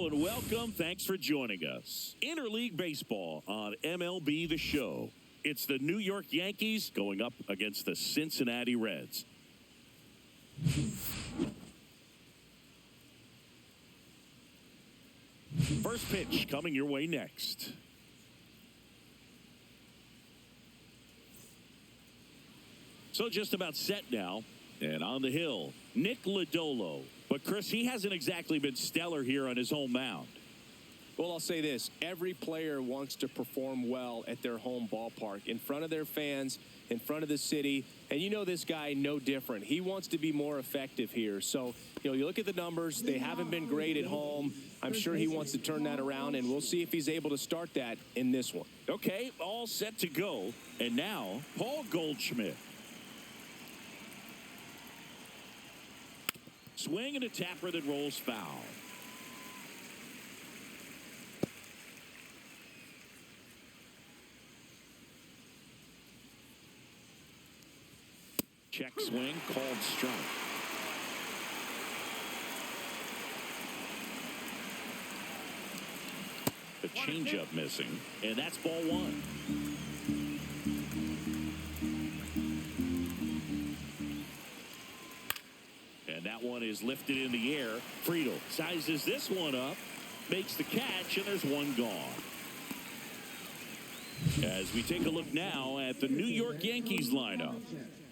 Hello and welcome. Thanks for joining us. Interleague Baseball on MLB The Show. It's the New York Yankees going up against the Cincinnati Reds. First pitch coming your way next. So just about set now. And on the hill, Nick Lodolo. But, Chris, he hasn't exactly been stellar here on his home mound. Well, I'll say this. Every player wants to perform well at their home ballpark, in front of their fans, in front of the city. And you know this guy no different. He wants to be more effective here. So, you look at the numbers. They haven't been great at home. I'm sure he wants to turn that around, and we'll see if he's able to start that in this one. Okay, all set to go. And now, Paul Goldschmidt. Swing and a tapper that rolls foul. Check swing, called strike. The changeup missing, and that's ball one. And that one is lifted in the air. Friedel sizes this one up, makes the catch, and there's one gone. As we take a look now at the New York Yankees lineup.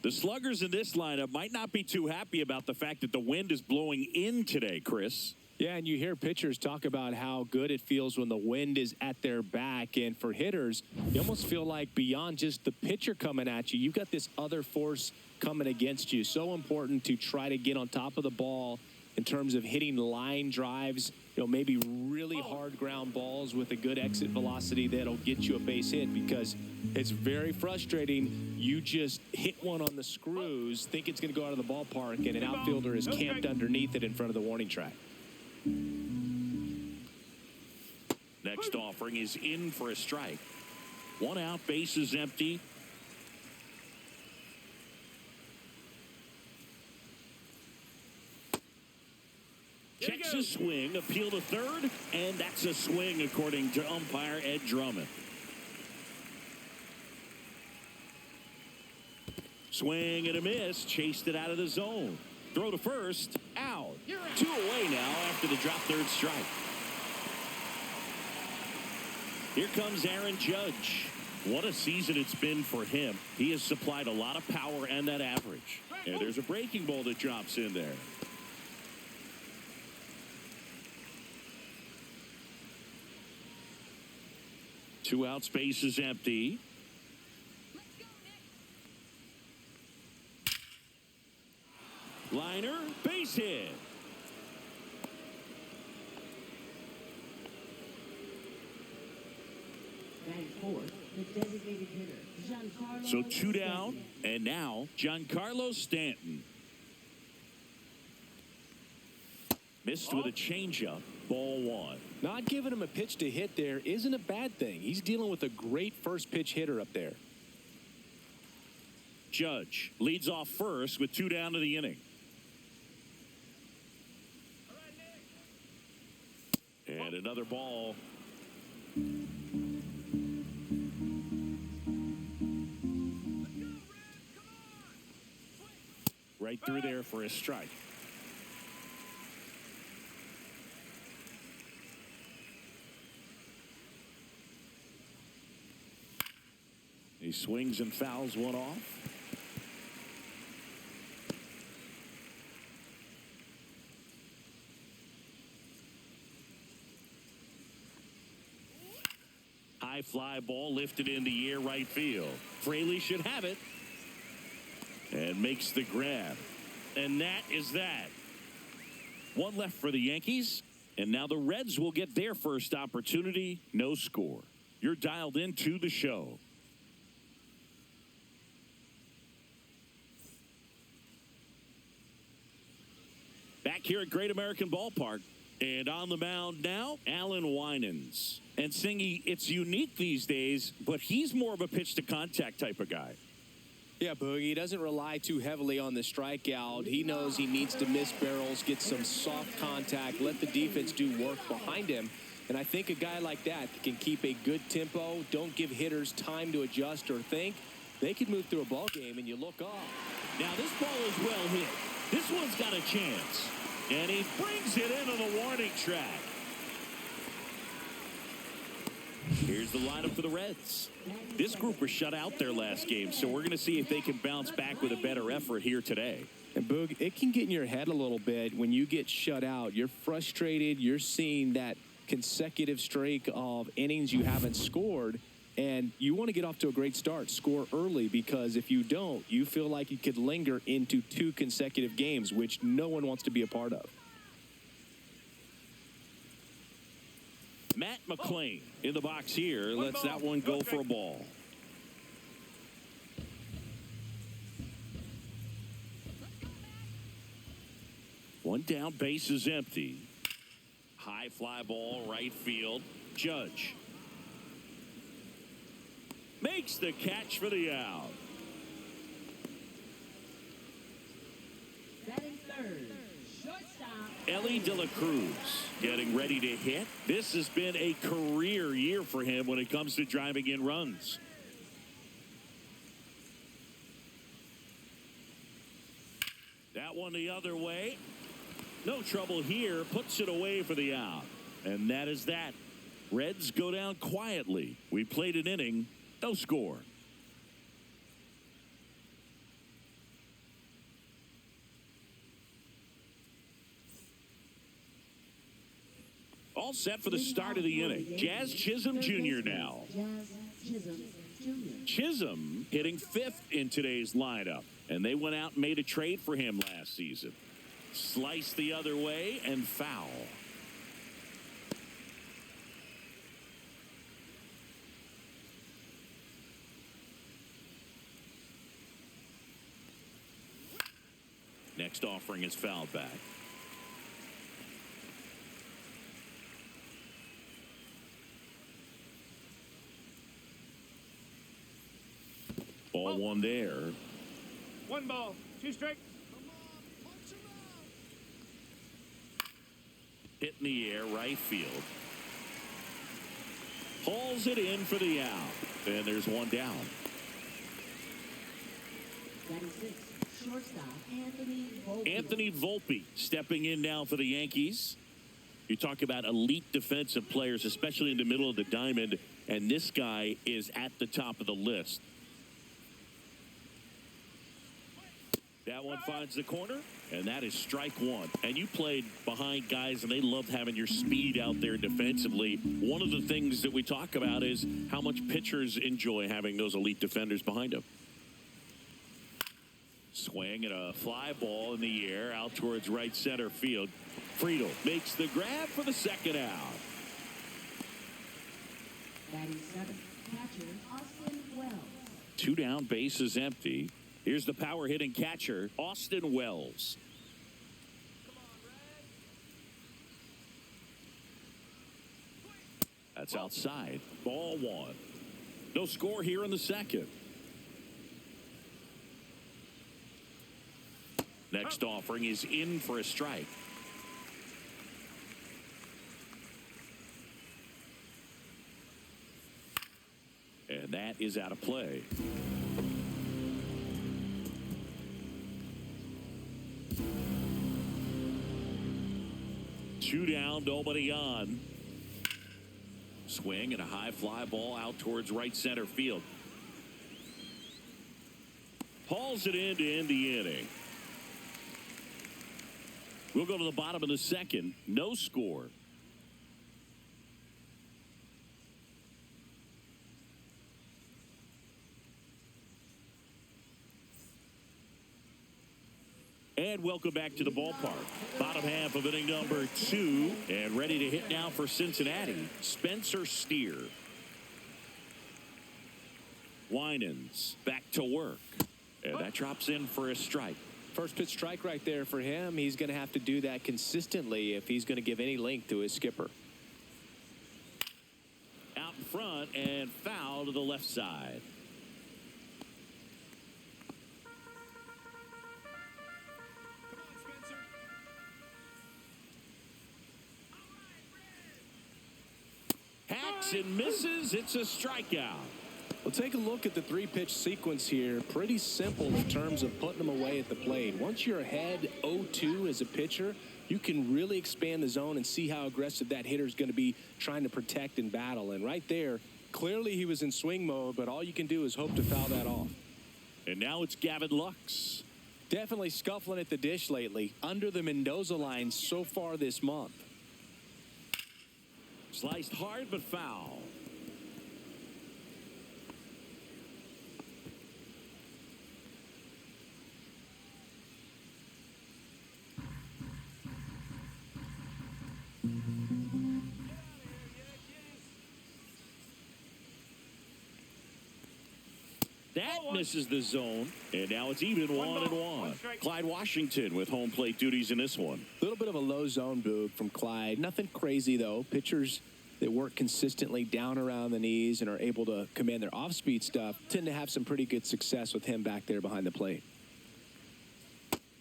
The sluggers in this lineup might not be too happy about the fact that the wind is blowing in today, Chris. Yeah, and you hear pitchers talk about how good it feels when the wind is at their back. And for hitters, you almost feel like beyond just the pitcher coming at you, you've got this other force coming against you. So important to try to get on top of the ball in terms of hitting line drives, maybe really hard ground balls with a good exit velocity that'll get you a base hit, because it's very frustrating. You just hit one on the screws, think it's going to go out of the ballpark, and an outfielder is camped underneath it in front of the warning track. Next offering is in for a strike. One out, base is empty. Checks his swing, appeal to third, and that's a swing according to umpire Ed Drummond. Swing and a miss, chased it out of the zone. Throw to first, out. 2 away now after the drop third strike. Here comes Aaron Judge. What a season it's been for him. He has supplied a lot of power and that average. And there's a breaking ball that drops in there. Two out, space is empty. Liner, base hit. So 2 down, and now Giancarlo Stanton. Missed with a changeup, ball one. Not giving him a pitch to hit there isn't a bad thing. He's dealing with a great first pitch hitter up there. Judge leads off first with 2 down to the inning. And another ball. Right through there for a strike. He swings and fouls one off. High fly ball lifted in the air, right field. Fraley should have it. And makes the grab. And that is that. One left for the Yankees. And now the Reds will get their first opportunity. No score. You're dialed into the show. Back here at Great American Ballpark. And on the mound now, Alan Winans. And Singy, it's unique these days, but he's more of a pitch-to-contact type of guy. Yeah, Boogie, he doesn't rely too heavily on the strikeout. He knows he needs to miss barrels, get some soft contact, let the defense do work behind him. And I think a guy like that can keep a good tempo, don't give hitters time to adjust or think. They could move through a ball game, and you look off. Now, this ball is well hit. This one's got a chance. And he brings it into the warning track. Here's the lineup for the Reds. This group was shut out their last game, so we're going to see if they can bounce back with a better effort here today. And, Boog, it can get in your head a little bit when you get shut out. You're frustrated. You're seeing that consecutive streak of innings you haven't scored, and you want to get off to a great start, score early, because if you don't, you feel like you could linger into 2 consecutive games, which no one wants to be a part of. Matt McClain in the box here lets that one go for a ball. One down, base is empty. High fly ball, right field. Judge makes the catch for the out. Batting third, shortstop. Ellie De La Cruz getting ready to hit. This has been a career year for him when it comes to driving in runs. That one the other way. No trouble here. Puts it away for the out. And that is that. Reds go down quietly. We played an inning. No score. All set for the start of the inning. Jazz Chisholm Jr. now. Chisholm hitting 5th in today's lineup. And they went out and made a trade for him last season. Slice the other way and foul. Next offering is fouled back. Ball one there. 1 ball, 2 strikes. Hit in the air, right field. Hauls it in for the out. And there's one down. Batting sixth, shortstop, Anthony Volpe. Anthony Volpe stepping in now for the Yankees. You talk about elite defensive players, especially in the middle of the diamond, and this guy is at the top of the list. That one finds the corner, and that is strike one. And you played behind guys, and they loved having your speed out there defensively. One of the things that we talk about is how much pitchers enjoy having those elite defenders behind them. Swing and a fly ball in the air out towards right center field. Friedel makes the grab for the second out. Batting seventh, catcher, Austin Wells. 2 down, base is empty. Here's the power hitting catcher, Austin Wells. That's outside. Ball one. No score here in the second. Next offering is in for a strike. And that is out of play. Two down, nobody on. Swing and a high fly ball out towards right center field. Hauls it in to end the inning. We'll go to the bottom of the second. No score. And welcome back to the ballpark. Bottom half of inning number 2. And ready to hit now for Cincinnati, Spencer Steer. Winans back to work. And that drops in for a strike. First pitch strike right there for him. He's going to have to do that consistently if he's going to give any length to his skipper. Out in front and foul to the left side. swings and misses. It's a strikeout. Well, take a look at the three-pitch sequence here. Pretty simple in terms of putting them away at the plate. Once you're ahead 0-2 as a pitcher, you can really expand the zone and see how aggressive that hitter is going to be trying to protect and battle. And right there, clearly he was in swing mode, but all you can do is hope to foul that off. And now it's Gavin Lux. Definitely scuffling at the dish lately. Under the Mendoza line so far this month. Sliced hard but foul. That misses the zone, and now it's even 1-1. Clyde Washington with home plate duties in this one. A little bit of a low zone boog from Clyde. Nothing crazy, though. Pitchers that work consistently down around the knees and are able to command their off-speed stuff tend to have some pretty good success with him back there behind the plate.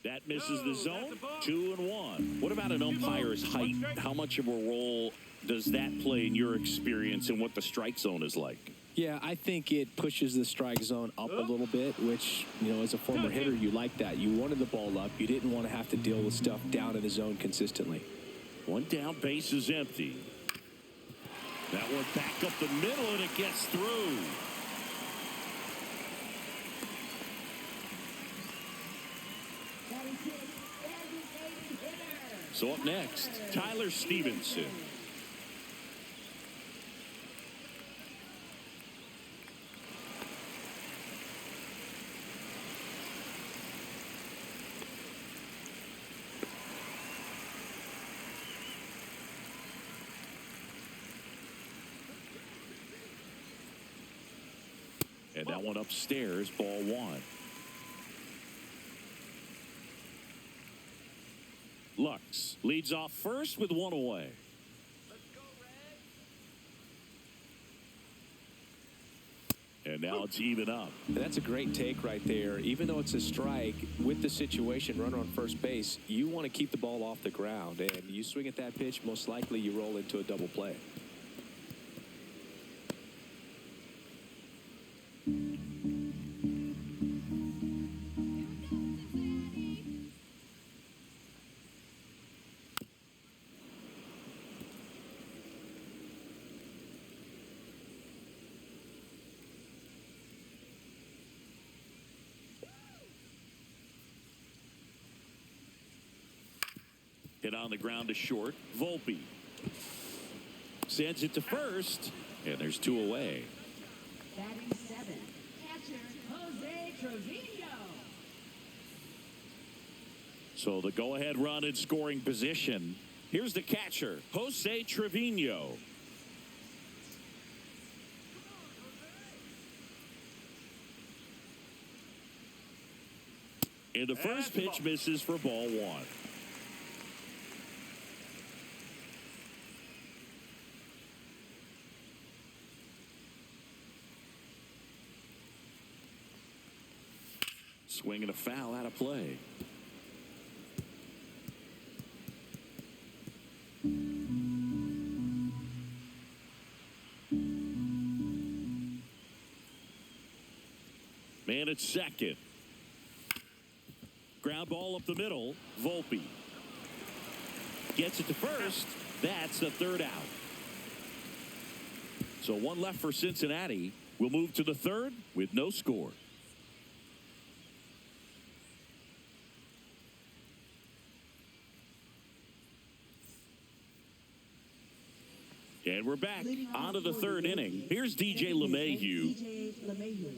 That misses the zone, 2-1. What about an umpire's height? How much of a role does that play in your experience and what the strike zone is like? Yeah, I think it pushes the strike zone up a little bit, which, you know, as a former hitter, you like that. You wanted the ball up. You didn't want to have to deal with stuff down in the zone consistently. One down, base is empty. That one back up the middle, and it gets through. So up next, Tyler Stevenson. And that one upstairs, ball one. Lux leads off first with one away. Let's go, Red. And now it's even up. And that's a great take right there. Even though it's a strike, with the situation, runner on first base, you want to keep the ball off the ground. And you swing at that pitch, most likely you roll into a double play. Hit on the ground to short. Volpe sends it to first, and there's two away. Batting 7, catcher Jose Trevino. So the go-ahead run in scoring position. Here's the catcher, Jose Trevino. And the first pitch misses for ball one. Swinging a foul out of play. Man at second. Ground ball up the middle. Volpe gets it to first. That's the third out. So one left for Cincinnati. We'll move to the third with no score. And we're back on to the third inning. Here's DJ LeMahieu. DJ LeMahieu.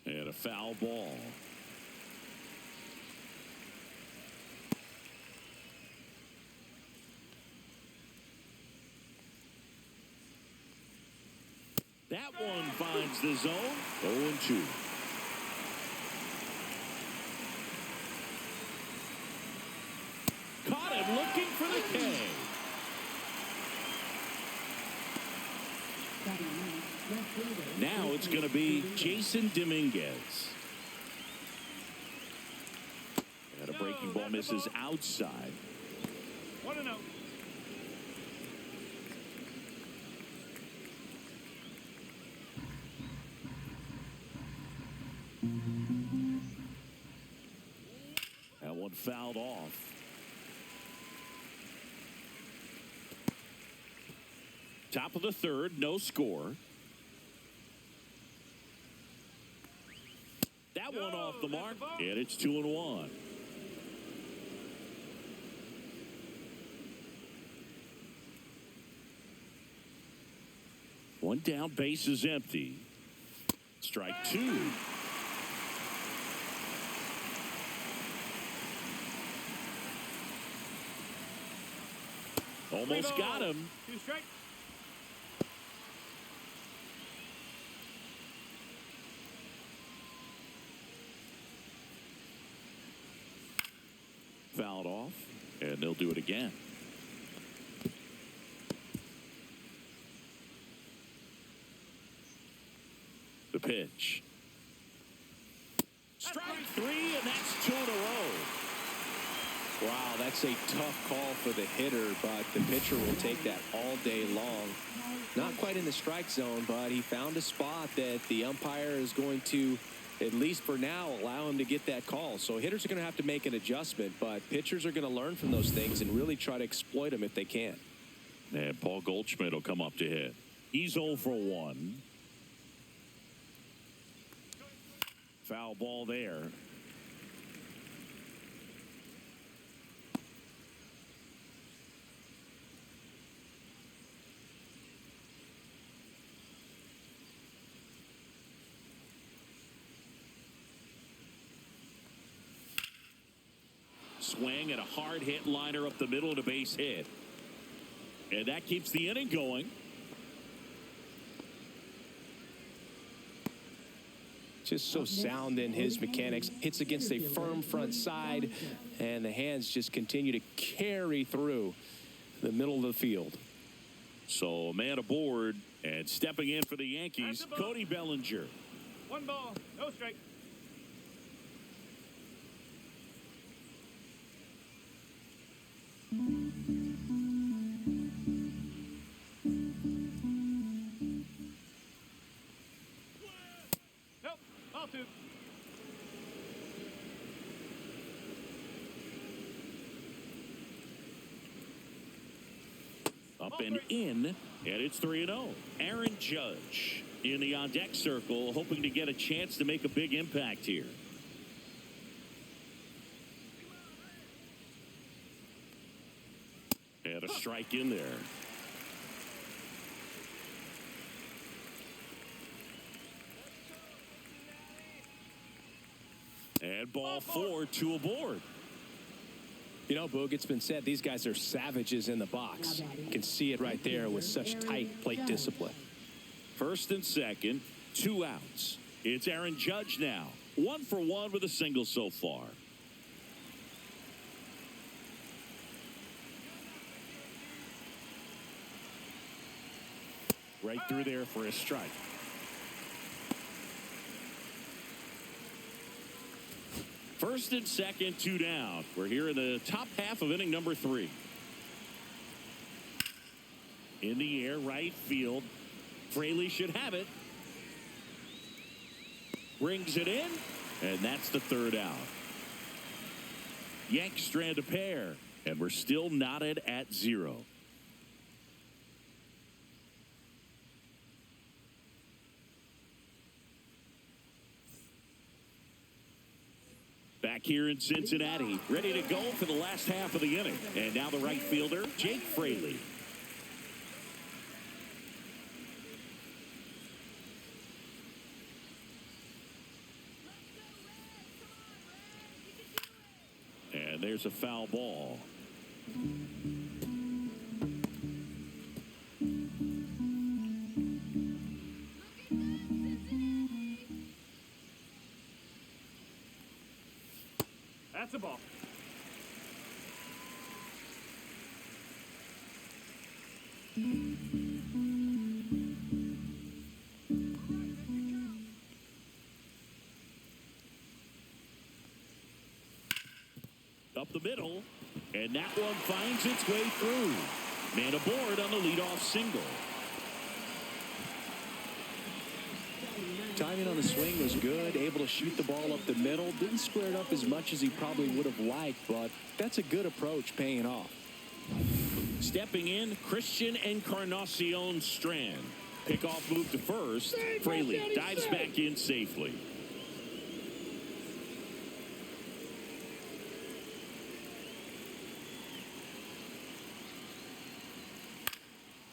And a foul ball. That one finds the zone. 0-2. Caught him looking for the K. Now it's going to be Jason Dominguez. Got to break Breaking ball misses outside. 1-0. That one fouled off. Top of the third, no score. That one off the mark, and it's 2-1. One down, base is empty. Strike two. Almost got him. 2 strikes. Fouled off, and they'll do it again. The pitch. Strike three, and that's 2 in a row. Wow, that's a tough call for the hitter, but the pitcher will take that all day long. Not quite in the strike zone, but he found a spot that the umpire is going to, at least for now, allow him to get that call. So hitters are going to have to make an adjustment, but pitchers are going to learn from those things and really try to exploit them if they can. And Paul Goldschmidt will come up to hit. He's 0 for 1. Foul ball there. Swing and a hard hit liner up the middle and a base hit. And that keeps the inning going. Just so sound in his mechanics. Hits against a firm front side, and the hands just continue to carry through the middle of the field. So a man aboard, and stepping in for the Yankees, Cody Bellinger. 1 ball, no strike. Nope, ball 2. Up and in, and it's 3-0. Aaron Judge in the on-deck circle, hoping to get a chance to make a big impact here. And a strike in there. And ball 4, 2 aboard. You know, Boog, it's been said these guys are savages in the box. You can see it right there with such tight plate discipline. First and second, 2 outs. It's Aaron Judge now. 1 for 1 with a single so far. Right through there for a strike. First and second, 2 down. We're here in the top half of inning number 3. In the air, right field. Fraley should have it. Brings it in, and that's the 3rd out. Yanks strand a pair, and we're still knotted at 0. Back here in Cincinnati, ready to go for the last half of the inning. And now the right fielder, Jake Fraley. And there's a foul ball. That's a ball. Up the middle. And that one finds its way through. Man aboard on the leadoff single. Timing on the swing was good, able to shoot the ball up the middle. Didn't square it up as much as he probably would have liked, but that's a good approach paying off. Stepping in, Christian Encarnacion Strand. Pickoff move to first. Fraley dives back in safely.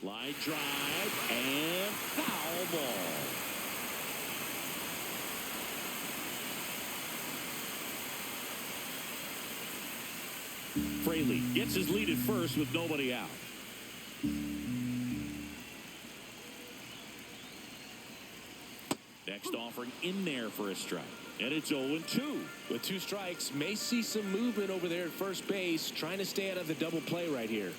Line drive and foul ball. Fraley gets his lead at first with nobody out. Next offering in there for a strike. And it's 0-2. With 2 strikes, may see some movement over there at first base, trying to stay out of the double play right here.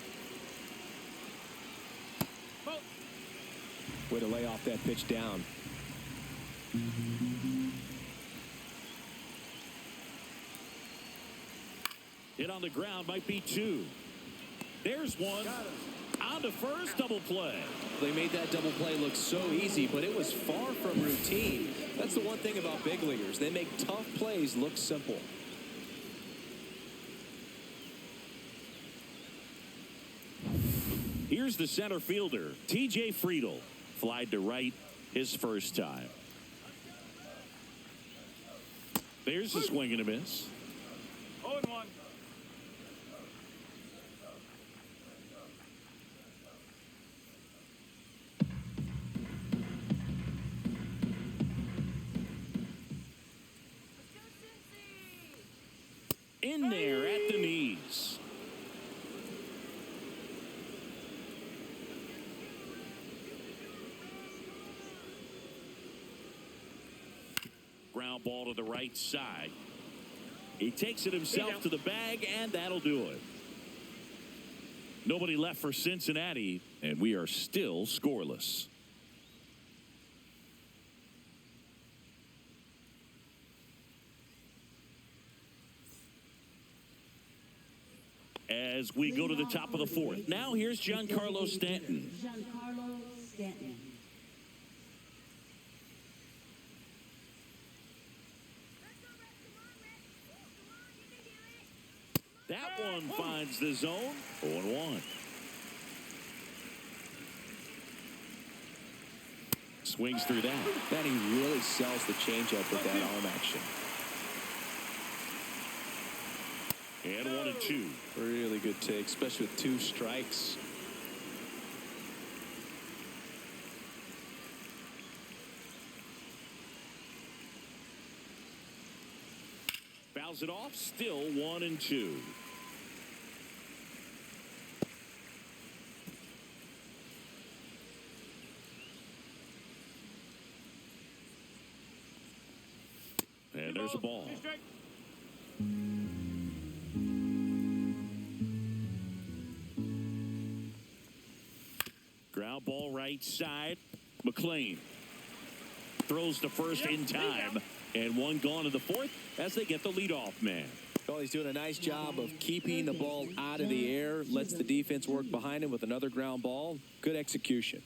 Way to lay off that pitch down. Hit on the ground, might be 2. There's one. On to first, double play. They made that double play look so easy, but it was far from routine. That's the one thing about big leaguers. They make tough plays look simple. Here's the center fielder, T.J. Friedel. Flied to right his first time. There's the swing and a miss. 0-1. In there at the knees. Ground ball to the right side. He takes it himself to the bag, and that'll do it. Nobody left for Cincinnati, and we are still scoreless. As we go to the top of the 4th. Now here's Giancarlo Stanton. Giancarlo Stanton. That one finds the zone. 0-1. Swings through that. Man, he really sells the changeup with that arm action. And 1-2. Really good take, especially with 2 strikes. Fouls it off. Still 1-2. And there's a ball. Ground ball right side. McLean throws to first in time. And one gone to the 4th as they get the leadoff man. Well, he's doing a nice job of keeping the ball out of the air. Lets the defense work behind him with another ground ball. Good execution.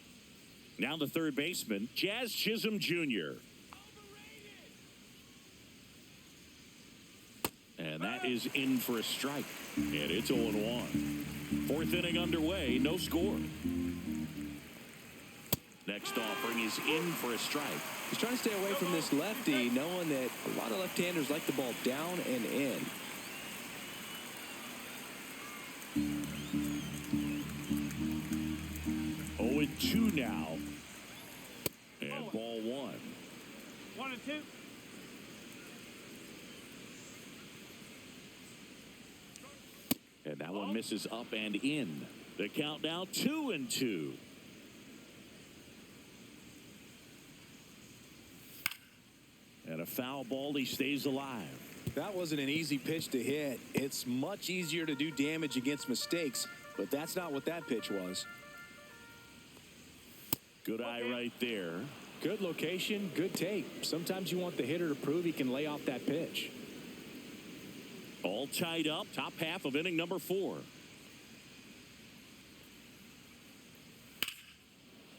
Now the third baseman, Jazz Chisholm Jr. And that is in for a strike. And it's 0-1. 4th inning underway, no score. Next offering is in for a strike. He's trying to stay away from this lefty, knowing that a lot of left-handers like the ball down and in. Oh, and 2 now. And ball 1. 1-2. And that one misses up and in. The count now 2-2. And a foul ball, he stays alive. That wasn't an easy pitch to hit. It's much easier to do damage against mistakes, but that's not what that pitch was. Good eye right there. Good location, good take. Sometimes you want the hitter to prove he can lay off that pitch. All tied up, top half of inning number 4.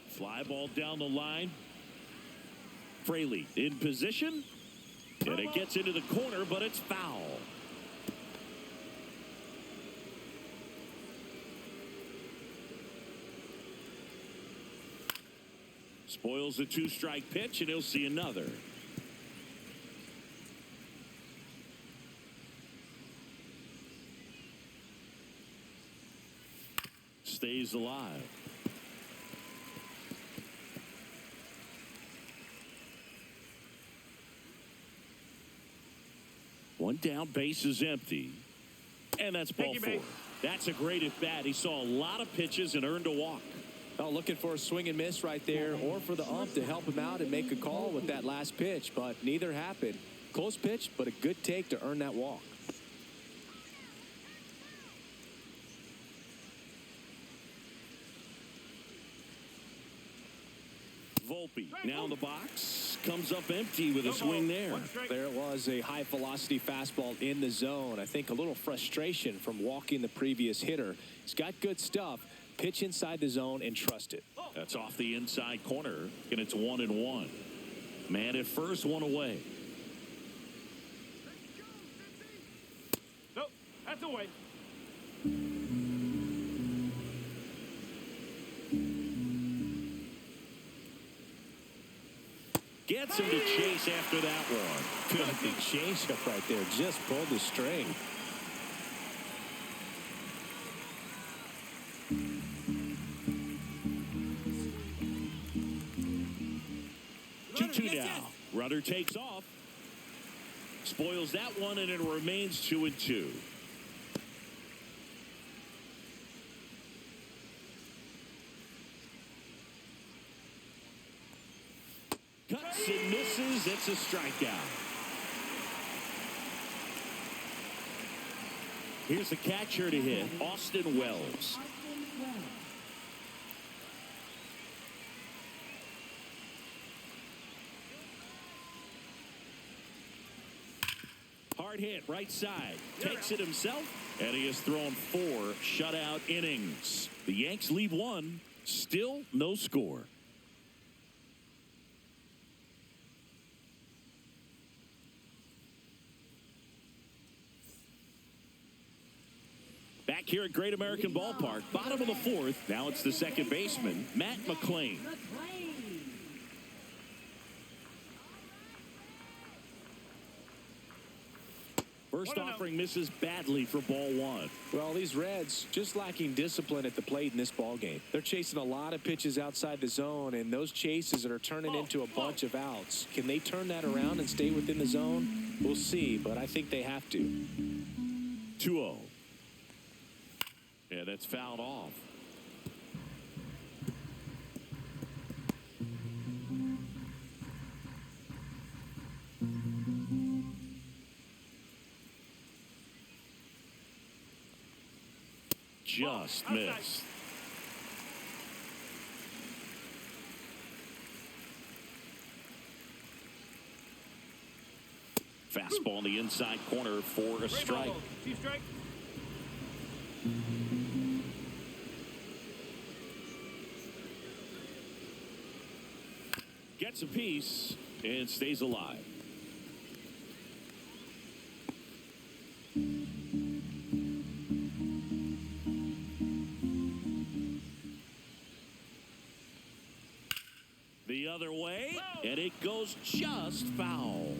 Fly ball down the line. Fraley in position. And it gets into the corner, but it's foul. Spoils the 2-strike pitch, and he'll see another. Stays alive. One down, base is empty. And that's ball 4. That's a great at bat. He saw a lot of pitches and earned a walk. Well, looking for a swing and miss right there, or for the ump to help him out and make a call with that last pitch, but neither happened. Close pitch, but a good take to earn that walk. Volpe now in the box, comes up empty with a swing there. There it was, a high velocity fastball in the zone. I think a little frustration from walking the previous hitter. He's got good stuff. Pitch inside the zone and trust it. That's off the inside corner, and it's 1-1. Man at first, one away. Nope, that's away. Gets him to chase after that one. Good big change up right there. Just pulled the string. Now, runner takes off. Spoils that one, and it remains 2-2. Cuts and misses. It's a strikeout. Here's the catcher to hit, Austin Wells. Hard hit, right side. Takes it himself, and he has thrown 4 shutout innings. The Yanks lead 1, still no score. Back here at Great American Ballpark, bottom of the 4th. Now it's the second baseman, Matt McLean. First offering misses badly for ball 1. Well, these Reds just lacking discipline at the plate in this ball game. They're chasing a lot of pitches outside the zone, and those chases that are turning into a bunch of outs. Can they turn that around and stay within the zone? We'll see, but I think they have to. 2-0. Yeah, that's fouled off. Just missed. Fastball in the inside corner for a strike. 2 strike. Gets a piece and stays alive. The other way, and it goes just foul.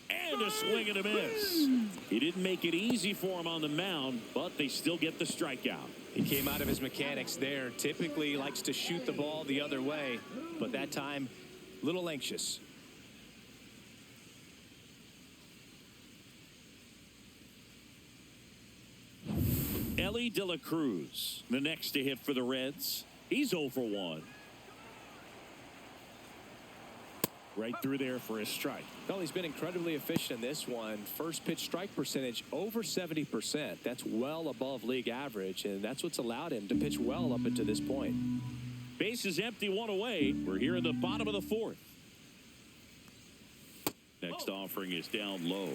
And a swing and a miss. He didn't make it easy for him on the mound, but they still get the strikeout. He came out of his mechanics there. Typically likes to shoot the ball the other way, but that time, a little anxious. Ellie De La Cruz, the next to hit for the Reds. He's 0 for 1. Right through there for a strike. Well, he's been incredibly efficient in this one. First pitch strike percentage over 70%. That's well above league average, and that's what's allowed him to pitch well up until this point. Base is empty, one away. We're here in the bottom of the fourth. Next offering is down low,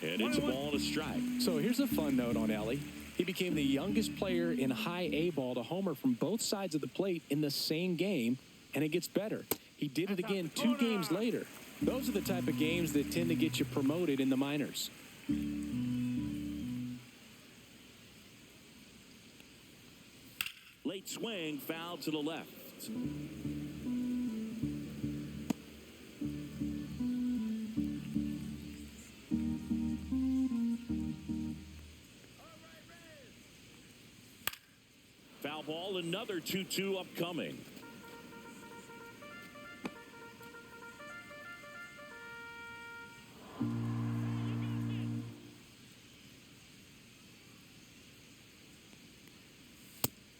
and it's a ball and a strike. So here's a fun note on Ellie. He became the youngest player in high A ball to homer from both sides of the plate in the same game, and it gets better. He did it again 2 games later. Those are the type of games that tend to get you promoted in the minors. Late swing, foul to the left. Foul ball, another 2-2 upcoming.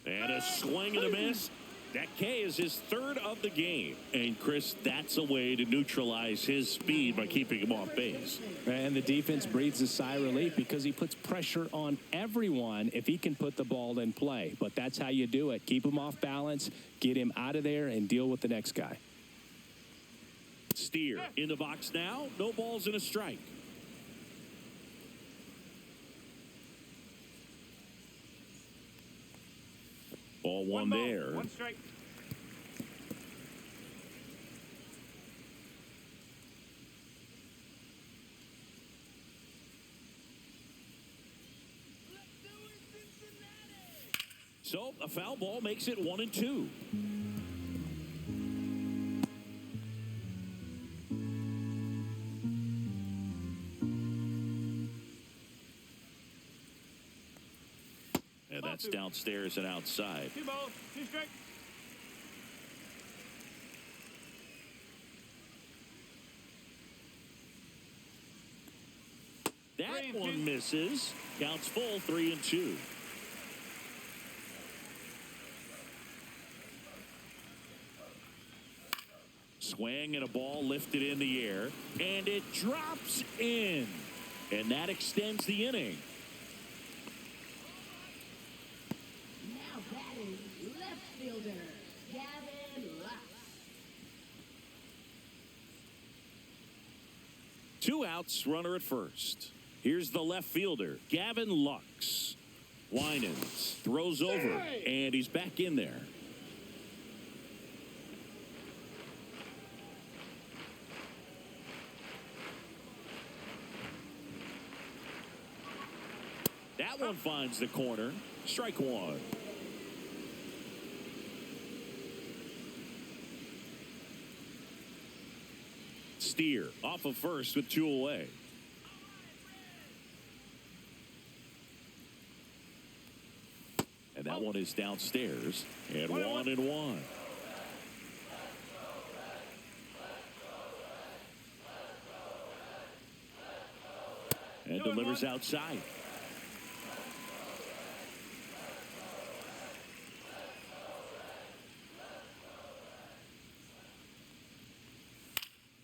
And a swing and a miss. That K is his 3rd of the game. And, Chris, that's a way to neutralize his speed by keeping him off base. And the defense breathes a sigh of relief because he puts pressure on everyone if he can put the ball in play. But that's how you do it. Keep him off balance, get him out of there, and deal with the next guy. Steer in the box now. No balls and a strike. Ball one there. One strike. So a foul ball makes it 1-2. And that's downstairs and outside. 2 balls, 2 strikes. That one misses. Counts full, 3-2. Swing and a ball lifted in the air, and it drops in. And that extends the inning. Now batting left fielder, Gavin Lux. 2 outs, runner at first. Here's the left fielder, Gavin Lux. Winans throws over, and he's back in there. That one finds the corner. Strike one. Steer off of first with 2 away. And that one is downstairs. And 1-1. And delivers outside.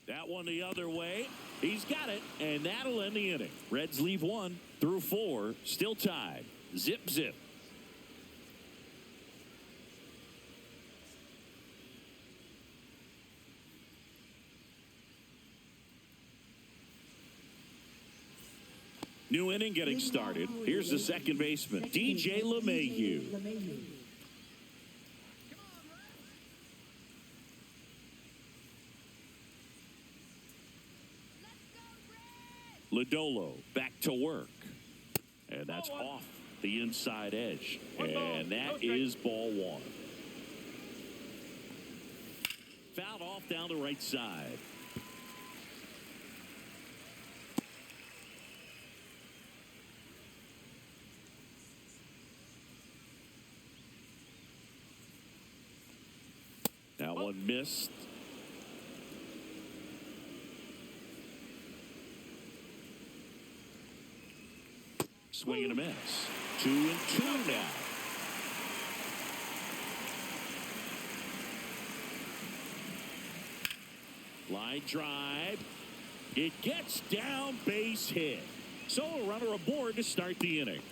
That one the other way. He's got it, and that'll end the inning. Reds leave 1 through 4, still tied. Zip, zip. New inning getting started. Here's the second baseman, DJ LeMahieu. Lodolo back to work. And that's off the inside edge. And that is ball 1. Fouled off down the right side. That one missed. Swing and a miss. 2-2 now. Line drive. It gets down, base hit. So a runner aboard to start the inning.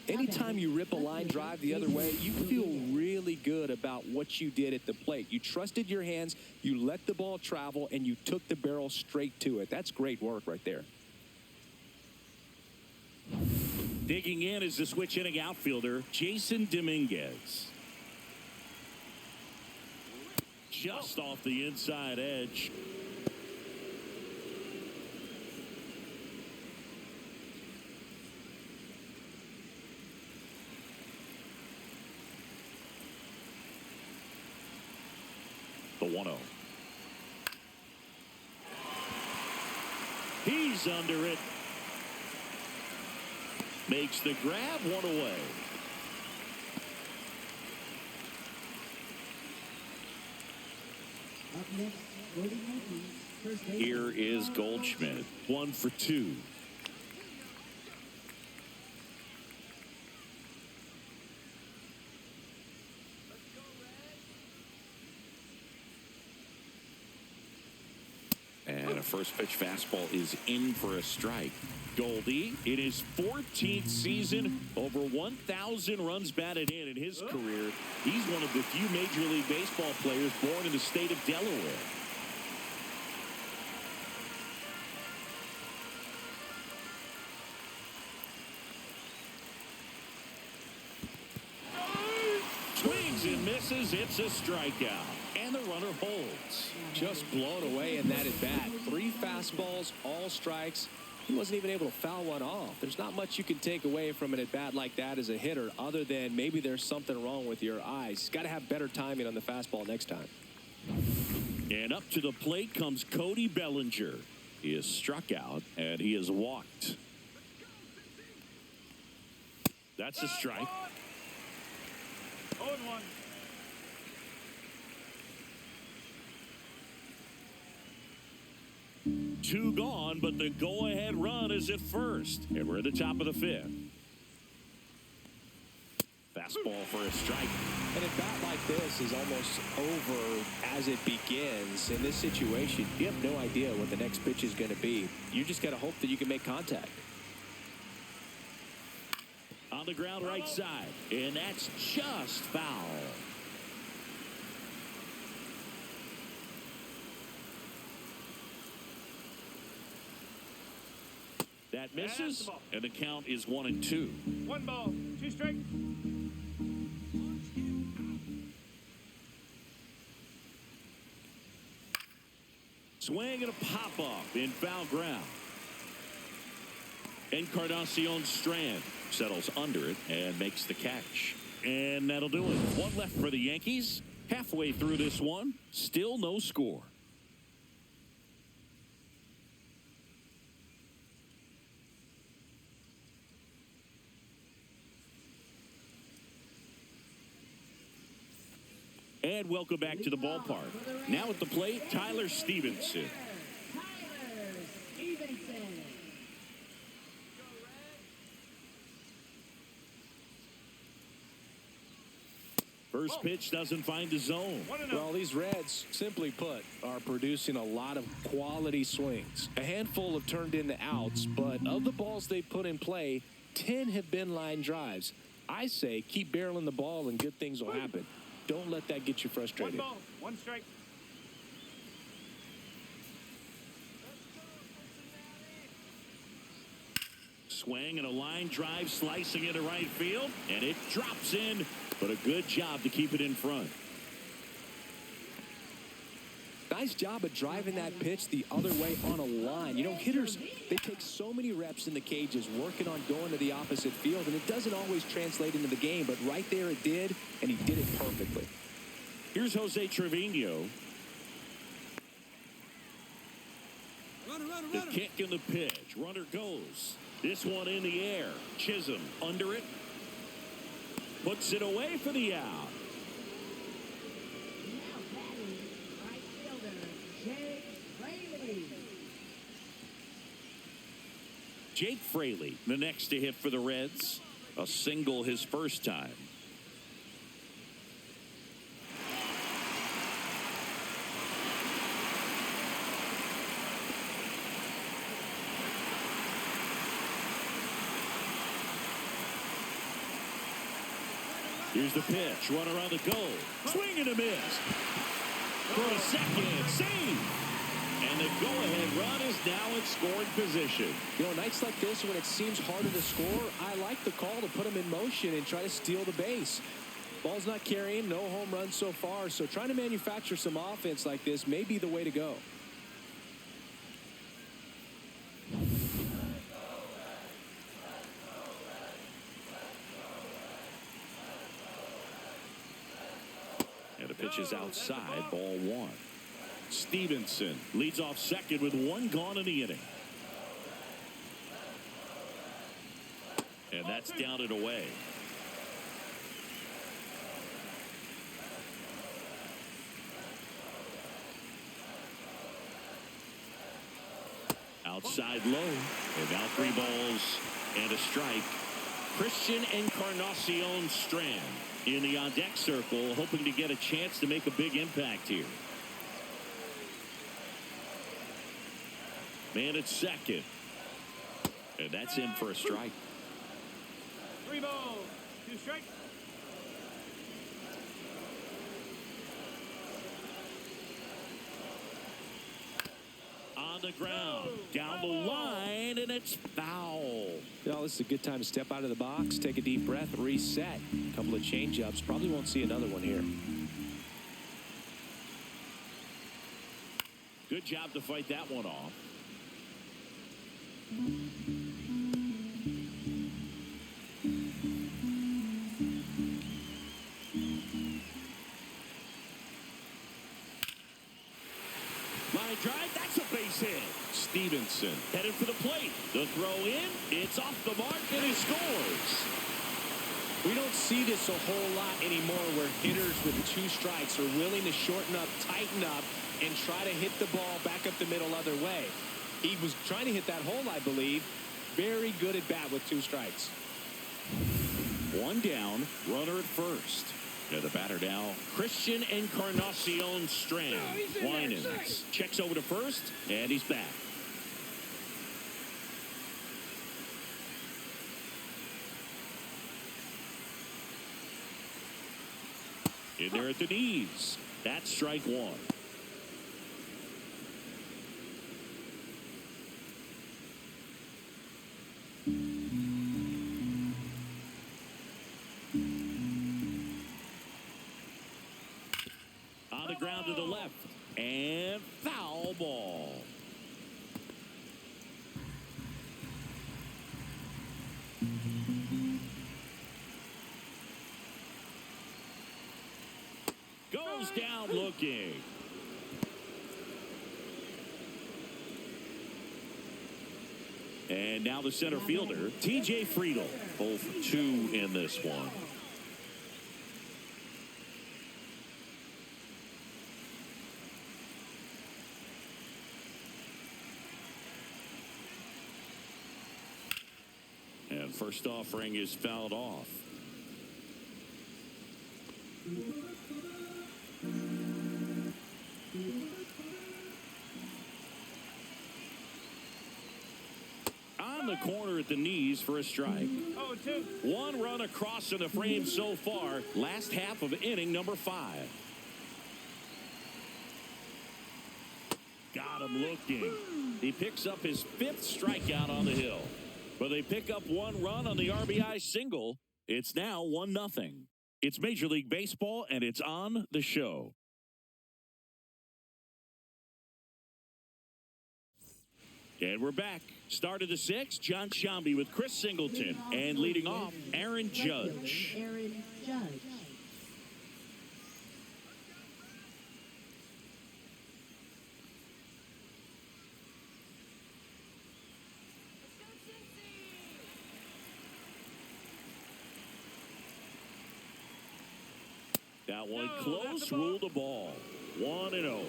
Anytime you rip a line drive the other way, you feel really good about what you did at the plate. You trusted your hands, you let the ball travel, and you took the barrel straight to it. That's great work right there. Digging in is the switch inning outfielder, Jason Dominguez. Just off the inside edge. The 1-0. He's under it. Makes the grab, one away. Up next, for the Yankees, first base. Here is Goldschmidt. 1 for 2. And a first pitch fastball is in for a strike. Goldie in his 14th season, over 1,000 runs batted in his career. He's one of the few Major League Baseball players born in the state of Delaware. Swings and misses. It's a strikeout. And the runner holds. Just blown away in that at bat. 3 fastballs, all strikes. He wasn't even able to foul one off. There's not much you can take away from an at bat like that as a hitter, other than maybe there's something wrong with your eyes. He's got to have better timing on the fastball next time. And up to the plate comes Cody Bellinger. He is struck out and he is walked. That's a strike. 0-1. Two gone, but the go-ahead run is at first. And we're at the top of the 5th. Fastball for a strike. An at bat like this is almost over as it begins. In this situation, you have no idea what the next pitch is going to be. You just got to hope that you can make contact. On the ground right side. And that's just foul. That misses, and the count is 1-2. 1 ball, 2 strikes. Swing and a pop-up in foul ground. Encarnacion Strand settles under it and makes the catch. And that'll do it. 1 left for the Yankees. Halfway through this one, still no score. And welcome back to the ballpark. Now at the plate, Tyler Stevenson. Tyler Stevenson. First pitch doesn't find the zone. Well, these Reds, simply put, are producing a lot of quality swings. A handful have turned into outs, but of the balls they put in play, 10 have been line drives. I say keep barreling the ball and good things will happen. Don't let that get you 1 frustrated. ball, 1 strike. Swing and a line drive slicing into right field, and it drops in, but a good job to keep it in front. Nice job of driving that pitch the other way on a line. You know, hitters, they take so many reps in the cages working on going to the opposite field, and it doesn't always translate into the game, but right there it did, and he did it perfectly. Here's Jose Trevino. The kick and the pitch. Runner goes. This one in the air. Chisholm under it. Puts it away for the out. Now batting, right fielder, Jake Fraley. Jake Fraley, the next to hit for the Reds. A single his first time. Here's the pitch. Runner on the go. Swing and a miss. For a second. Save. And the go-ahead run is now in scoring position. You know, nights like this when it seems harder to score, I like the call to put him in motion and try to steal the base. Ball's not carrying, no home runs so far, so trying to manufacture some offense like this may be the way to go. And the pitch is outside, ball one. Stevenson leads off second with one gone in the inning. And that's down and away. Outside low. And now 3 balls and a strike. Christian Encarnacion Strand in the on-deck circle, hoping to get a chance to make a big impact here. Man at second. And that's in for a strike. 3 balls, 2 strikes. On the ground, down the line, and it's foul. Well, this is a good time to step out of the box, take a deep breath, reset. A couple of change-ups. Probably won't see another one here. Good job to fight that one off. Line drive, that's a base hit. Stevenson headed for the plate. The throw in, it's off the mark, and he scores. We don't see this a whole lot anymore where hitters with 2 strikes are willing to shorten up, tighten up, and try to hit the ball back up the middle other way. He was trying to hit that hole, I believe. Very good at bat with 2 strikes. 1 down, runner at first. And the batter now, Christian Encarnacion Strand. Winans checks over to first, and he's back. In there at the knees. That's strike 1. On the ground to the left. And foul ball. Goes down looking. And now the center fielder, TJ Friedel. 0 for 2 in this one. And first offering is fouled off. On the corner at the knees for a strike. 0-2. 1 run across in the frame so far. Last half of inning number 5. Got him looking. He picks up his 5th strikeout on the hill. But they pick up 1 run on the RBI single. It's now 1-0. It's Major League Baseball, and it's on the show. And we're back. Start of the 6th, John Shambi with Chris Singleton. And leading off, Aaron Judge. Aaron Judge. That one close, ruled the ball. 1-0.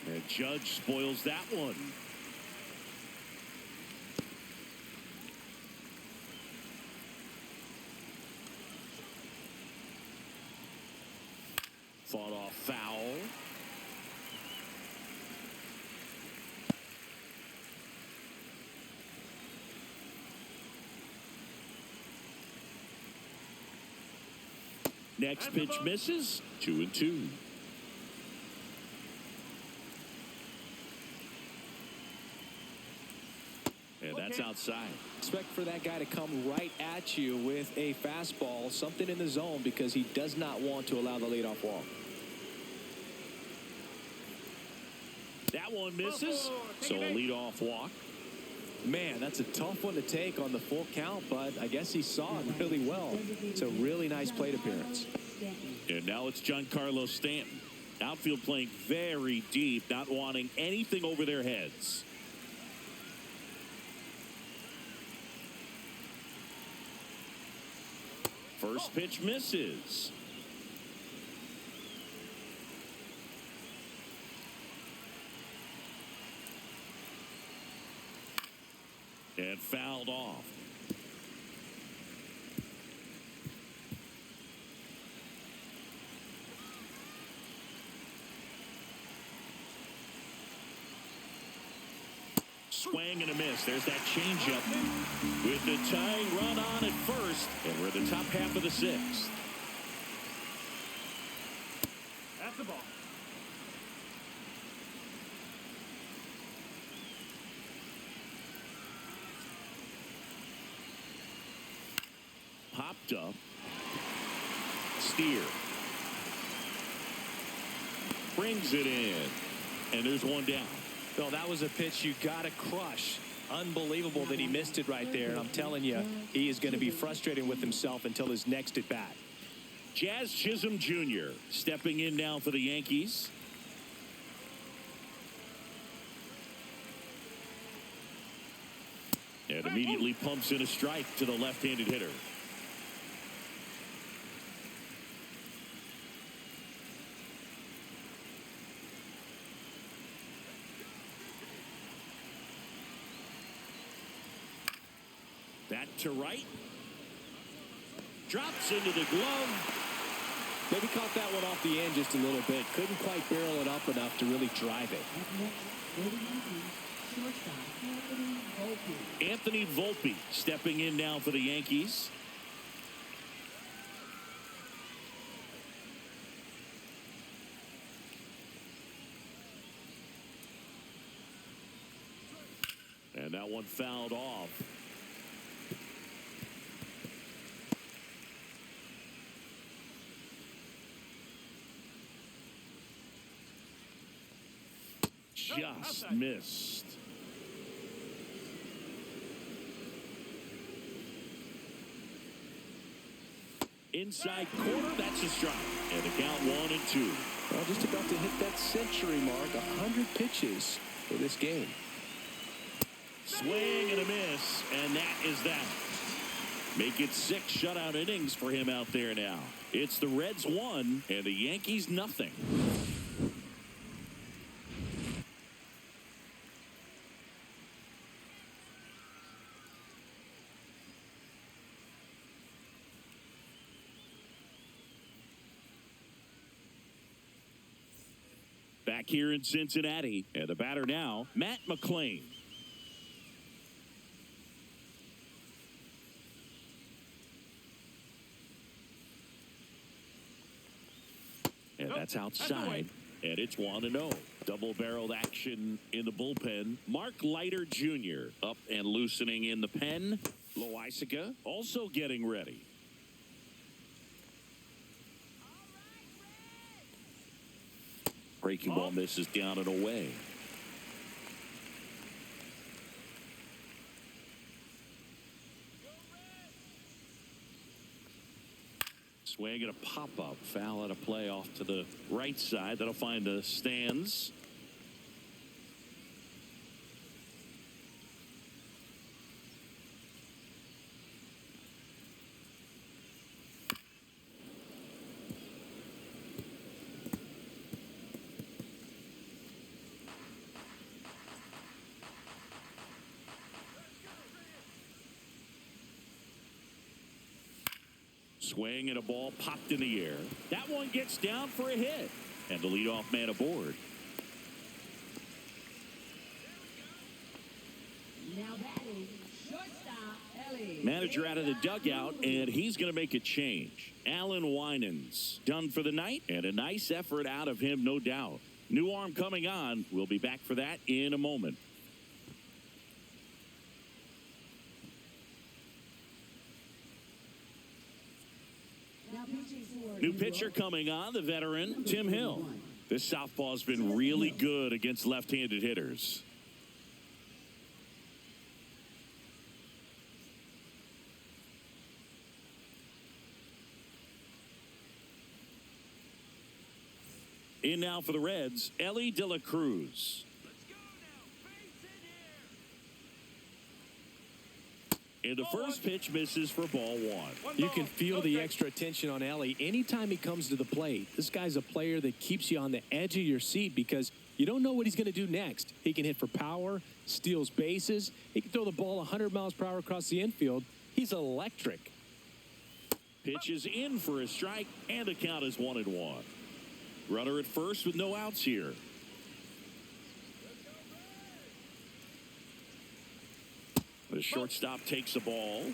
And Judge spoils that one. Fought off foul. Next pitch misses. 2-2. And that's outside. Expect for that guy to come right at you with a fastball, something in the zone, because he does not want to allow the leadoff walk. That one misses. So a leadoff walk. Man, that's a tough one to take on the full count, but I guess he saw it really well. It's a really nice plate appearance. And now it's Giancarlo Stanton. Outfield playing very deep, not wanting anything over their heads. First pitch misses. And fouled off. Swing and a miss. There's that changeup with the tying run on at first. And we're in the top half of the sixth. That's the ball. Popped up. Steer. Brings it in. And there's one down. Well, that was a pitch you got to crush. Unbelievable that he missed it right there. I'm telling you, he is going to be frustrated with himself until his next at bat. Jazz Chisholm Jr. stepping in now for the Yankees. And immediately pumps in a strike to the left-handed hitter. That to right. Drops into the glove. Maybe caught that one off the end just a little bit. Couldn't quite barrel it up enough to really drive it. Anthony Volpe stepping in now for the Yankees. And that one fouled off. Just missed. Inside corner, that's a strike. And the count 1-2. Well, just about to hit that century mark. 100 pitches for this game. Swing and a miss, and that is that. Make it 6 shutout innings for him out there now. It's the Reds 1 and the Yankees nothing. Back here in Cincinnati, and the batter now, Matt McClain. And that's outside, and it's 1-0. Double-barreled action in the bullpen. Mark Leiter Jr. up and loosening in the pen. Loaisiga also getting ready. Breaking ball misses down and away. Swing and a pop-up. Foul at a play off to the right side. That'll find the stands. Swing and a ball popped in the air. That one gets down for a hit. And the leadoff man aboard. Now batting, shortstop, Elliott. Manager out of the dugout, and he's going to make a change. Alan Winans done for the night, and a nice effort out of him, no doubt. New arm coming on. We'll be back for that in a moment. New pitcher coming on, the veteran, Tim Hill. This southpaw's been really good against left-handed hitters. In now for the Reds, Ellie De La Cruz. And the first pitch misses for ball one. You can feel the extra attention on Ellie anytime he comes to the plate. This guy's a player that keeps you on the edge of your seat because you don't know what he's going to do next. He can hit for power, steals bases. He can throw the ball 100 miles per hour across the infield. He's electric. Pitch is in for a strike, and the count is 1-1. Runner at first with no outs here. The shortstop takes the ball.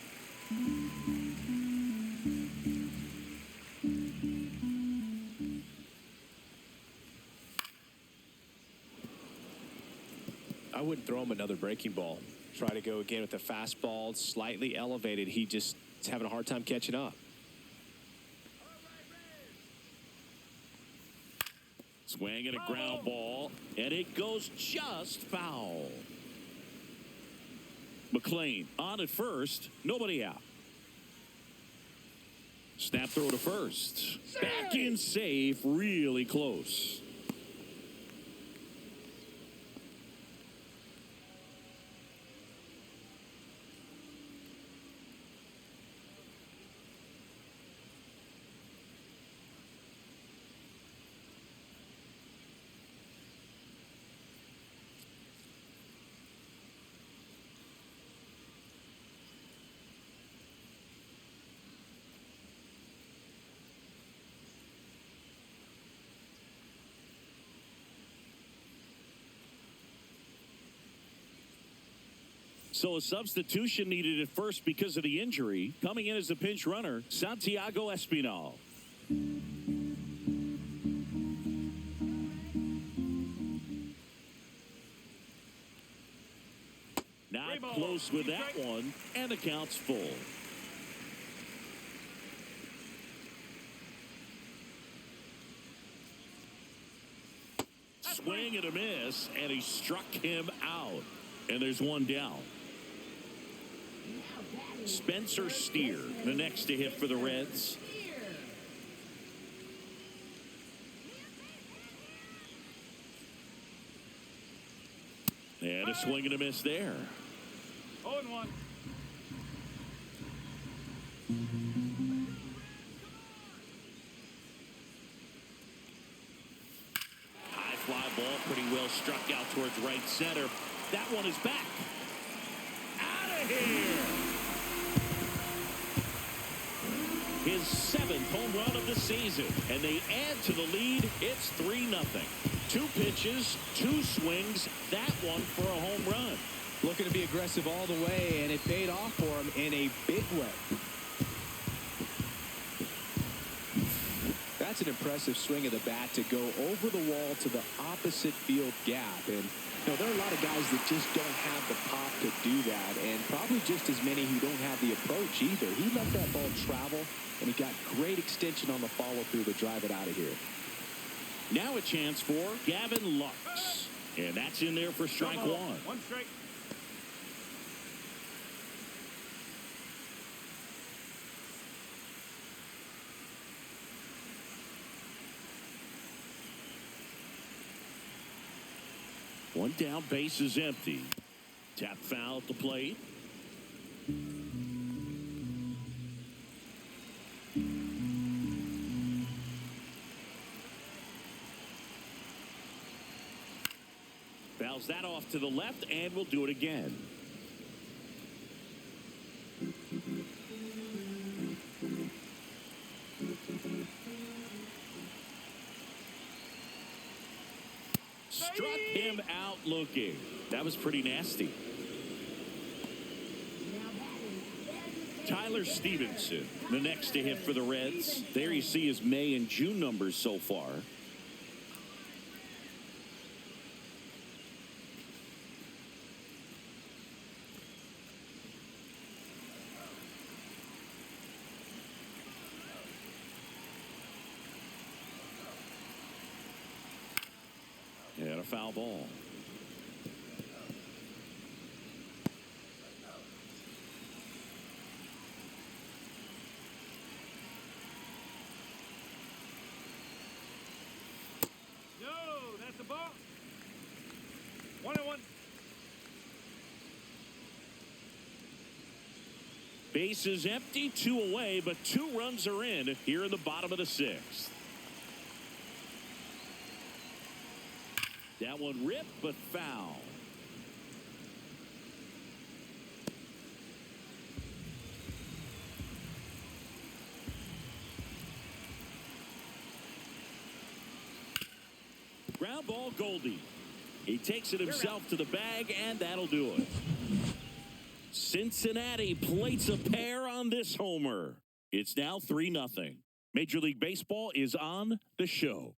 I wouldn't throw him another breaking ball. Try to go again with the fastball, slightly elevated. He just is having a hard time catching up. Swing and a ground ball, and it goes just foul. McLean on at first, nobody out. Snap throw to first. Back in safe, really close. So a substitution needed at first because of the injury. Coming in as the pinch runner, Santiago Espinal. Not close with that one, and the count's full. Swing and a miss, and he struck him out. And there's one down. Spencer Steer, the next to hit for the Reds. And a swing and a miss there. 0-1. High fly ball, pretty well struck out towards right center. That one is back. Out of here. His 7th home run of the season, and they add to the lead. It's 3-0. 2 pitches, 2 swings. That one for a home run. Looking to be aggressive all the way, and it paid off for him in a big way. That's an impressive swing of the bat to go over the wall to the opposite field gap. And you know, there are a lot of guys that just don't have the pop to do that, and probably just as many who don't have the approach either. He let that ball travel, and he got great extension on the follow-through to drive it out of here. Now a chance for Gavin Lux. And that's in there for strike one. One strike. One down, base is empty. Tap foul at the plate. Fouls that off to the left, and we'll do it again. Struck him out looking. That was pretty nasty. Tyler Stevenson, the next to hit for the Reds. There you see his May and June numbers so far. And a foul ball. No, that's a ball. 1-1. Bases empty, 2 away, but 2 runs are in here in the bottom of the 6th. That one ripped, but foul. Ground ball, Goldie. He takes it himself to the bag, and that'll do it. Cincinnati plates a pair on this homer. It's now 3-0. Major League Baseball is on the show.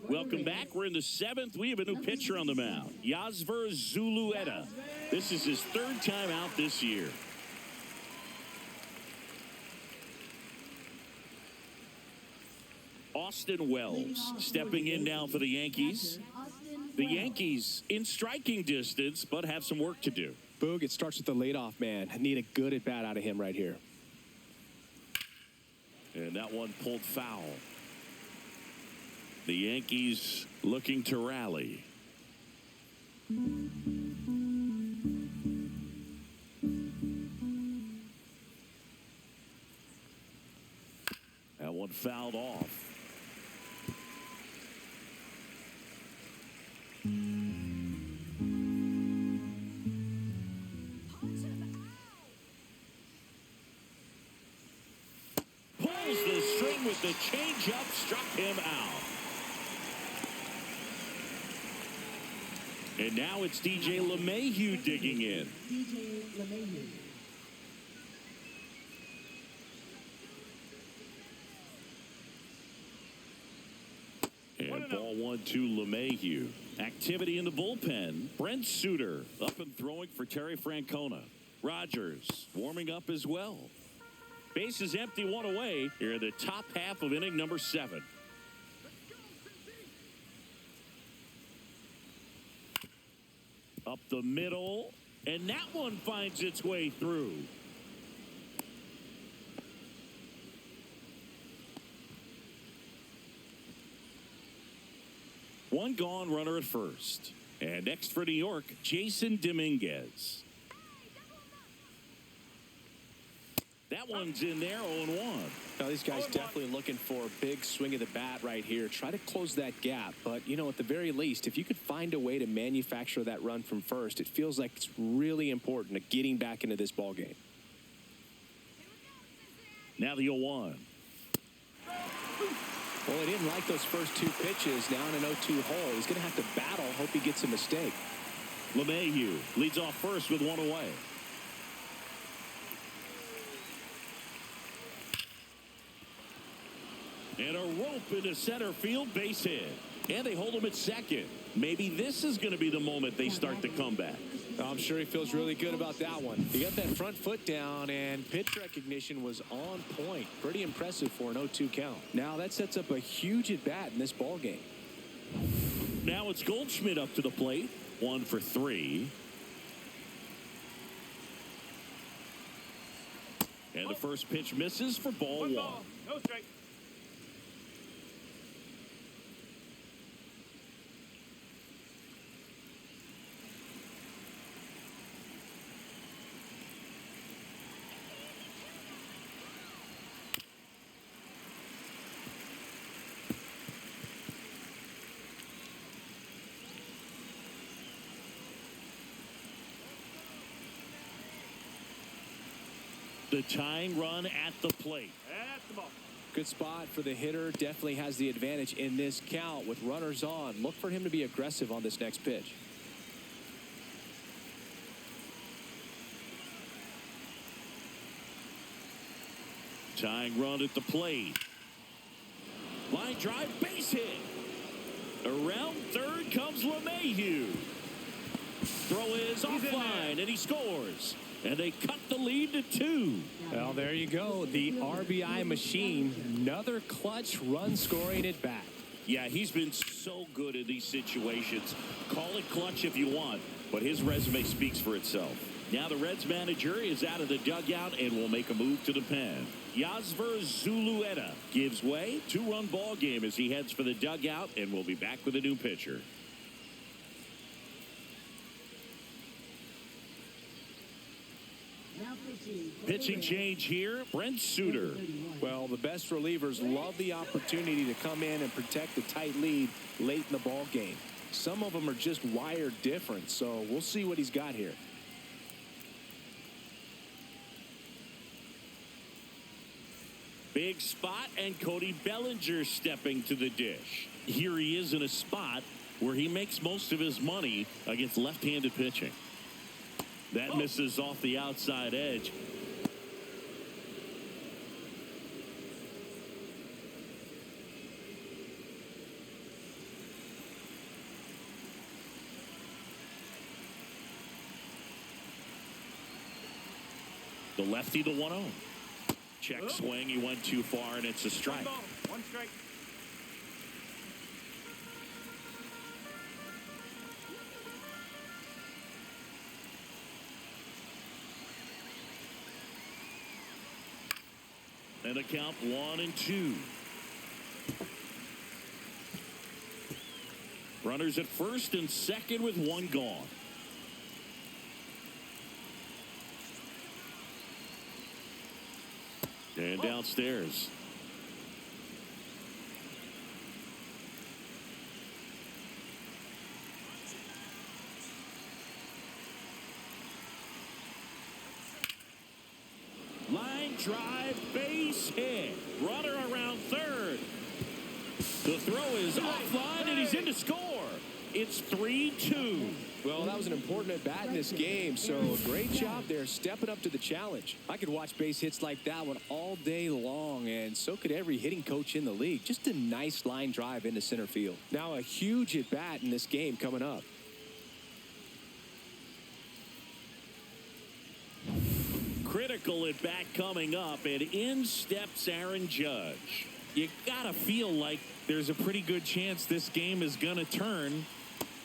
Welcome back. We're in the 7th. We have a new pitcher on the mound, Yasver Zulueta. This is his 3rd time out this year. Austin Wells stepping in now for the Yankees. The Yankees in striking distance, but have some work to do. Boog, it starts with the leadoff man. I need a good at-bat out of him right here. And that one pulled foul. The Yankees looking to rally. That one fouled off. Pulls the string with the changeup, struck him out. And now it's DJ LeMahieu digging in. DJ LeMahieu. And ball 1 to LeMahieu. Activity in the bullpen. Brent Suter up and throwing for Terry Francona. Rogers warming up as well. Bases empty, 1 away. Here in the top half of inning number 7. Up the middle, and that one finds its way through. One gone, runner at first. And next for New York, Jason Dominguez. That one's in there, 0-1. Now, these guys definitely looking for a big swing of the bat right here. Try to close that gap. But, you know, at the very least, if you could find a way to manufacture that run from first, it feels like it's really important to getting back into this ball game. Now the 0-1. Well, he didn't like those first 2 pitches. Now in an 0-2 hole. He's going to have to battle. Hope he gets a mistake. LeMahieu leads off first with 1 away. And a rope into center field, base hit. And they hold him at second. Maybe this is going to be the moment they start the comeback. I'm sure he feels really good about that one. He got that front foot down, and pitch recognition was on point. Pretty impressive for an 0-2 count. Now that sets up a huge at-bat in this ball game. Now it's Goldschmidt up to the plate. 1 for 3. And the first pitch misses for ball 1. No strike. The tying run at the plate. That's the ball. Good spot for the hitter. Definitely has the advantage in this count with runners on. Look for him to be aggressive on this next pitch. Tying run at the plate. Line drive, base hit. Around third comes LeMahieu. Throw is offline, and he scores. And they cut the lead to 2. Well, there you go. The RBI machine. Another clutch run scoring at bat. Yeah, he's been so good in these situations. Call it clutch if you want, but his resume speaks for itself. Now the Reds manager is out of the dugout and will make a move to the pen. Yasver Zulueta gives way. 2-run ball game as he heads for the dugout, and we'll be back with a new pitcher. Pitching change here, Brent Suter. Well, the best relievers love the opportunity to come in and protect a tight lead late in the ball game. Some of them are just wired different, so we'll see what he's got here. Big spot, and Cody Bellinger stepping to the dish. Here he is in a spot where he makes most of his money against left-handed pitching. That misses off the outside edge. The lefty, the 1-0. Check swing. He went too far, and it's a strike. 1 ball, 1 strike. And a count 1-2. Runners at first and second with 1 gone. And downstairs. Line drive, base hit. Runner around third. The throw is offline, and he's in to score. It's 3-2. Well, that was an important at bat in this game, so great job there stepping up to the challenge. I could watch base hits like that one all day long, and so could every hitting coach in the league. Just a nice line drive into center field. Now a huge at bat in this game coming up. Critical at bat coming up, and in steps Aaron Judge. You gotta feel like there's a pretty good chance this game is gonna turn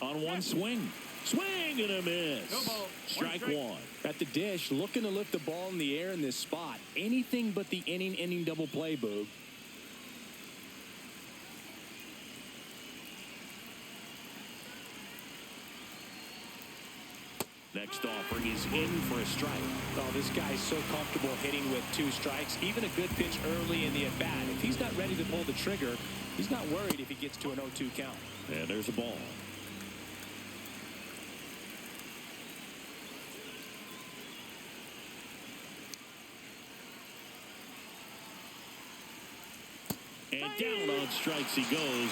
on one swing. Swing and a miss. No ball. Strike 1. At the dish, looking to lift the ball in the air in this spot. Anything but the inning double play, Boog. Next offering is in for a strike. Oh, this guy's so comfortable hitting with 2 strikes. Even a good pitch early in the at-bat. If he's not ready to pull the trigger, he's not worried if he gets to an 0-2 count. And there's a ball. And down on strikes he goes.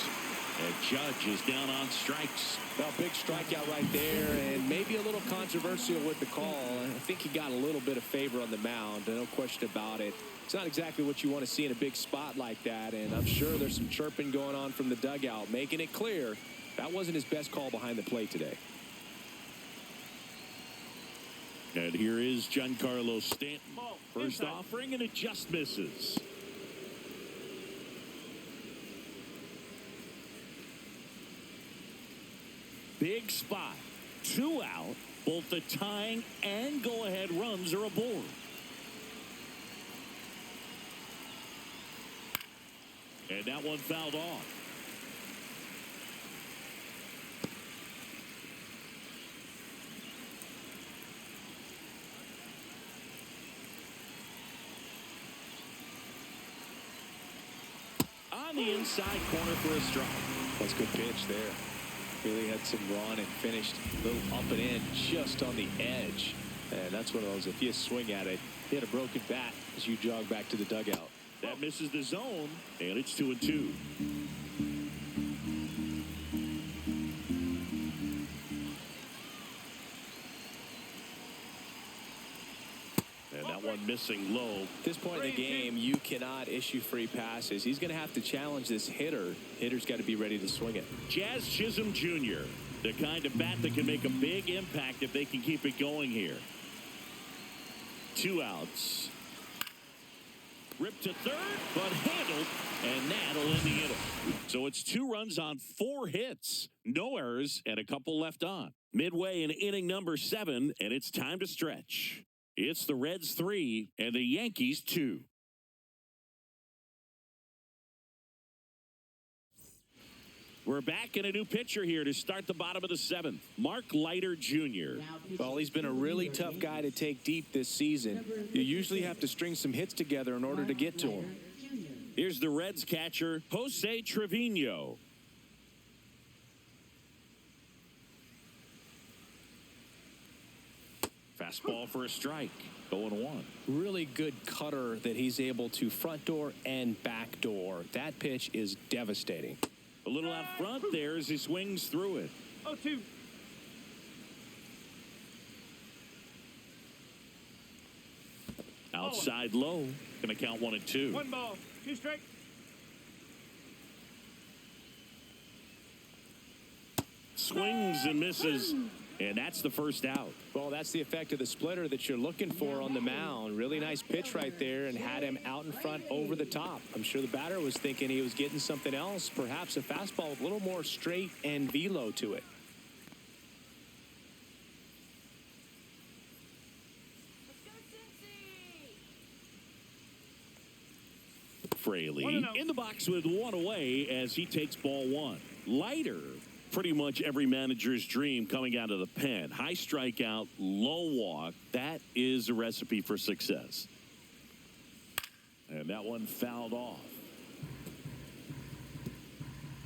And Judge is down on strikes. Well, big strikeout right there, and maybe a little controversial with the call. I think he got a little bit of favor on the mound, no question about it. It's not exactly what you want to see in a big spot like that, and I'm sure there's some chirping going on from the dugout, making it clear that wasn't his best call behind the plate today. And here is Giancarlo Stanton. First offering, and it just misses. Big spot. 2 out. Both the tying and go-ahead runs are aboard. And that one fouled off. On the inside corner for a strike. That's a good pitch there. Really had some run and finished a little up and in just on the edge. And that's one of those, if you swing at it, hit a broken bat as you jog back to the dugout. That misses the zone, and it's 2-2. And that one missing low. At this point in the game, you cannot issue free passes. He's going to have to challenge this hitter. Hitter's got to be ready to swing it. Jazz Chisholm Jr., the kind of bat that can make a big impact if they can keep it going here. 2 outs. Ripped to third, but handled, and that'll end the inning. So it's 2 runs on 4 hits, no errors, and a couple left on. Midway in inning number 7, and it's time to stretch. It's the Reds 3 and the Yankees 2. We're back in a new pitcher here to start the bottom of the 7th. Mark Leiter Jr. Well, he's been a really tough guy to take deep this season. You usually have to string some hits together in order to get to him. Here's the Reds catcher, Jose Trevino. Fastball for a strike. 0-1. Really good cutter that he's able to front door and back door. That pitch is devastating. A little out front there as he swings through it. 0-2. Outside low. Going to count 1 and 2. 1 ball, 2 strike. Swings and misses. And that's the first out. Well, that's the effect of the splitter that you're looking for on the mound. Really nice pitch right there and had him out in front over the top. I'm sure the batter was thinking he was getting something else, perhaps a fastball with a little more straight and velo to it. Fraley in the box with 1 away as he takes ball 1. Leiter, pretty much every manager's dream coming out of the pen. High strikeout, low walk. That is a recipe for success. And that one fouled off.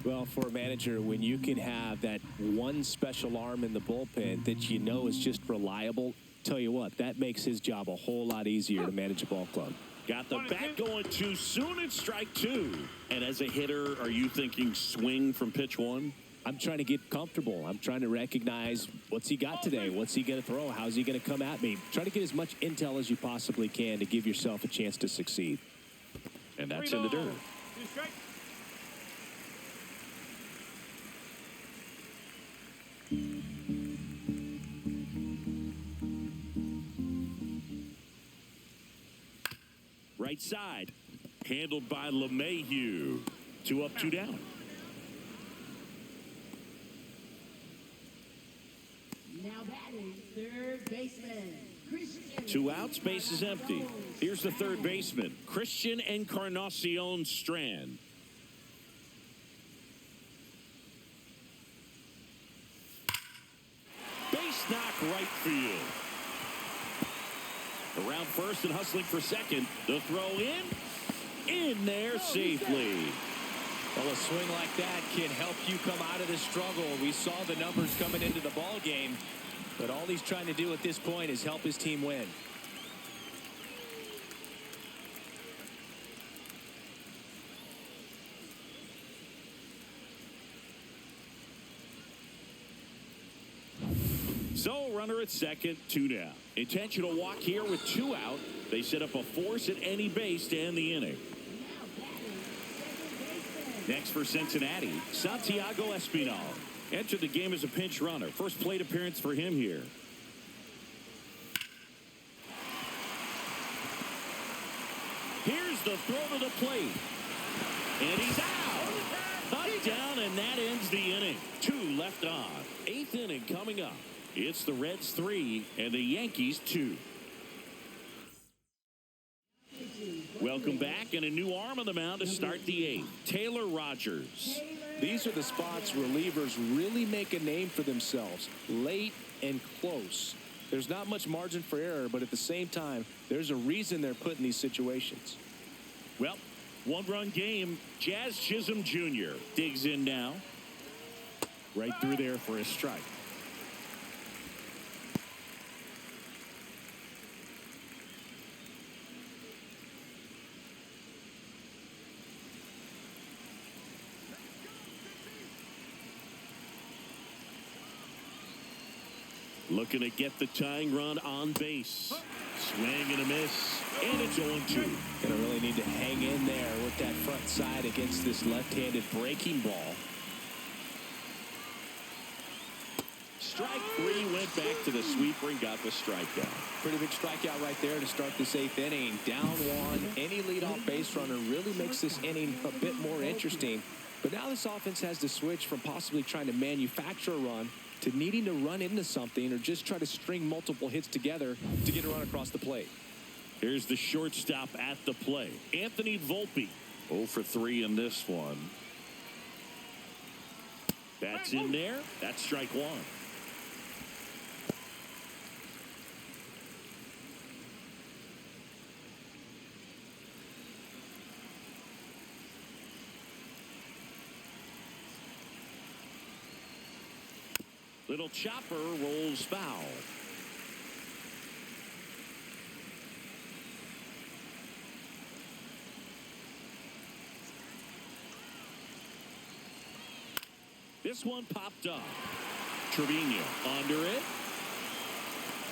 Well, for a manager, when you can have that one special arm in the bullpen that you know is just reliable, tell you what, that makes his job a whole lot easier to manage a ball club. Got the bat going too soon. It's strike 2. And as a hitter, are you thinking swing from pitch 1? I'm trying to get comfortable. I'm trying to recognize what's he got today. What's he going to throw? How's he going to come at me? Try to get as much intel as you possibly can to give yourself a chance to succeed. And that's in the dirt. 2 strike. Right side. Handled by LeMahieu. 2 up, 2 down. Now batting third baseman, Christian. 2 outs, base is empty. Here's the third baseman, Christian Encarnacion Strand. Base knock right field. Around first and hustling for second. The throw in there safely. Well, a swing like that can help you come out of the struggle. We saw the numbers coming into the ball game, but all he's trying to do at this point is help his team win. So, runner at second, 2 down. Intentional walk here with 2 out. They set up a force at any base to end the inning. Next for Cincinnati, Santiago Espinal. Entered the game as a pinch runner. First plate appearance for him here. Here's the throw to the plate. And he's out. Up, down, and that ends the inning. 2 left on. 8th inning coming up. It's the Reds 3 and the Yankees 2. Welcome back, and a new arm on the mound to start the 8th. Taylor Rogers. These are the spots relievers really make a name for themselves. Late and close. There's not much margin for error, but at the same time, there's a reason they're put in these situations. Well, 1-run game. Jazz Chisholm Jr. digs in now. Right through there for a strike. Looking to get the tying run on base. Swing and a miss. And it's 0-2. Gonna really need to hang in there with that front side against this left-handed breaking ball. Strike three, went back to the sweeper and got the strikeout. Pretty big strikeout right there to start this 8th inning. Down one, any leadoff base runner really makes this inning a bit more interesting. But now this offense has to switch from possibly trying to manufacture a run to needing to run into something or just try to string multiple hits together to get a run across the plate. Here's the shortstop at the plate, Anthony Volpe. 0 for 3 in this one. That's in there. That's strike one. Little chopper rolls foul. This one popped up. Trevino under it.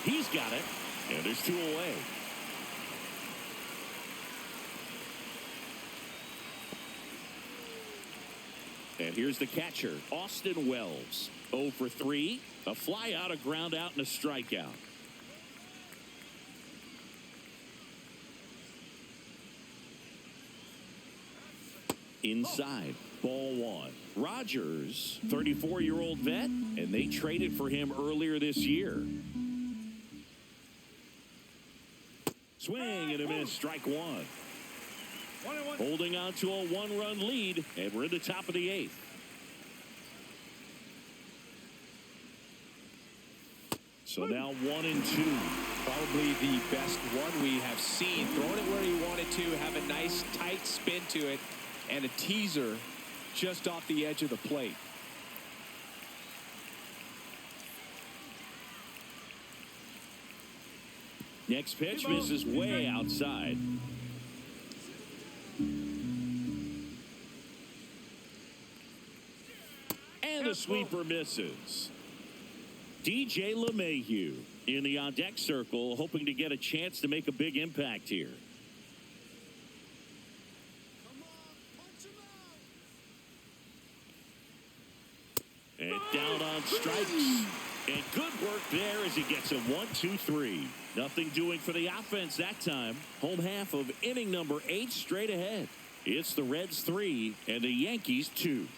He's got it. And there's 2 away. And here's the catcher, Austin Wells. 0 for 3. A fly out, a ground out, and a strikeout. Inside, ball one. Rogers, 34-year-old vet, and they traded for him earlier this year. Swing and a miss, strike one. Holding on to a 1-run lead, and we're in the top of the 8th. So now 1-2. Probably the best one we have seen. Throwing it where he wanted to, have a nice tight spin to it, and a teaser just off the edge of the plate. Next pitch misses way outside. And the sweeper misses. DJ LeMahieu in the on-deck circle, hoping to get a chance to make a big impact here. And down on strikes. And good work there as he gets a 1-2-3. Nothing doing for the offense that time. Home half of inning number 8 straight ahead. It's the Reds 3 and the Yankees 2.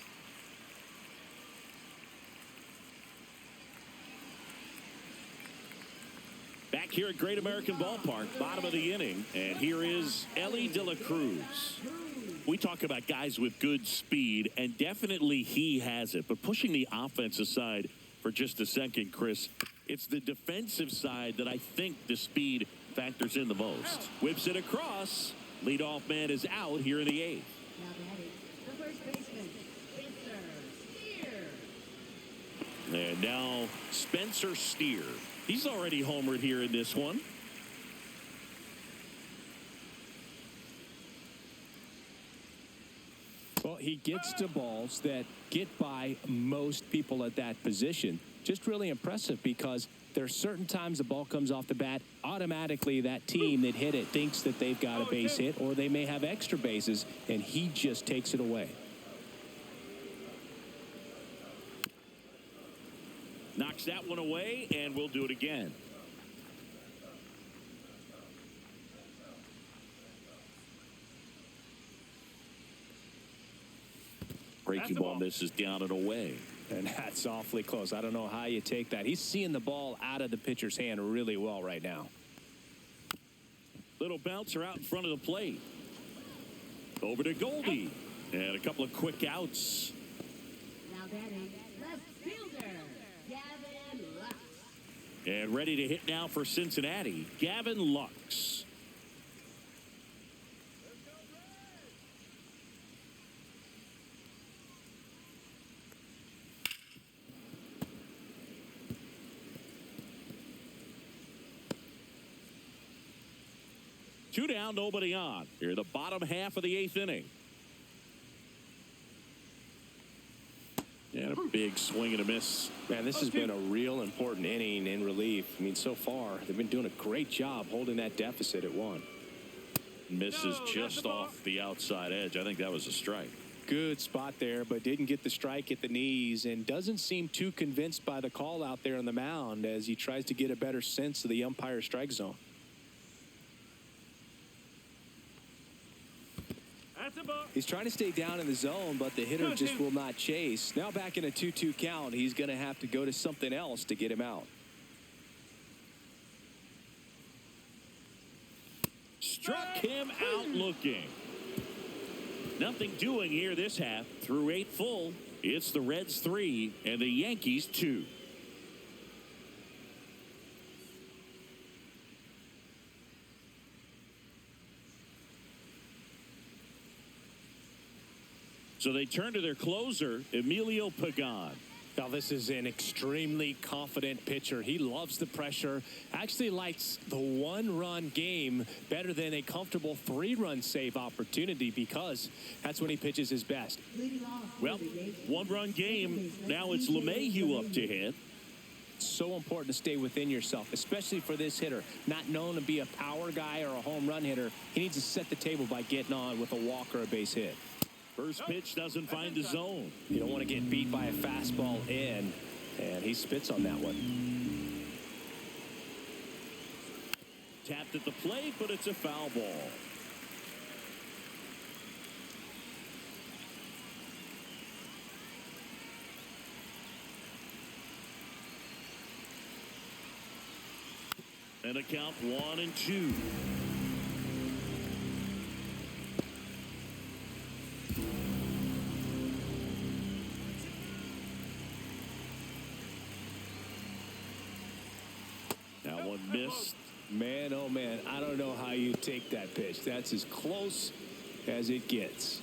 Back here at Great American Ballpark, bottom of the inning. And here is Ellie De La Cruz. We talk about guys with good speed, and definitely he has it. But pushing the offense aside for just a second, Chris, it's the defensive side that I think the speed factors in the most. Whips it across. Leadoff man is out here in the 8th. Now batting, the first baseman, Spencer Steer. And now Spencer Steer. He's already homered here in this one. Well, he gets to balls that get by most people at that position. Just really impressive because there are certain times the ball comes off the bat, automatically that team that hit it thinks that they've got a base hit or they may have extra bases, and he just takes it away. Knocks that one away, and we'll do it again. Breaking ball misses down and away. And that's awfully close. I don't know how you take that. He's seeing the ball out of the pitcher's hand really well right now. Little bouncer out in front of the plate. Over to Goldie. And a couple of quick outs. Now batting, left fielder, Gavin Lux. And ready to hit now for Cincinnati, Gavin Lux. Two down, nobody on. Here, the bottom half of the 8th inning. And a big swing and a miss. Man, this has been a real important inning in relief. I mean, so far, they've been doing a great job holding that deficit at 1. Misses just off the outside edge. I think that was a strike. Good spot there, but didn't get the strike at the knees and doesn't seem too convinced by the call out there on the mound as he tries to get a better sense of the umpire strike zone. That's a ball. He's trying to stay down in the zone, but the hitter just will not chase. Now back in a 2-2 count, he's going to have to go to something else to get him out. Struck him out looking. Nothing doing here this half. Through 8 full, it's the Reds 3 and the Yankees 2. So they turn to their closer, Emilio Pagan. Now, this is an extremely confident pitcher. He loves the pressure, actually likes the 1-run game better than a comfortable 3-run save opportunity because that's when he pitches his best. Well, 1-run game. Now it's LeMahieu up to hit. It's so important to stay within yourself, especially for this hitter. Not known to be a power guy or a home run hitter. He needs to set the table by getting on with a walk or a base hit. First pitch doesn't find the zone. You don't want to get beat by a fastball in, and he spits on that one. Tapped at the plate, but it's a foul ball. And a count 1-2. That one missed. Man, oh man, I don't know how you take that pitch. That's as close as it gets.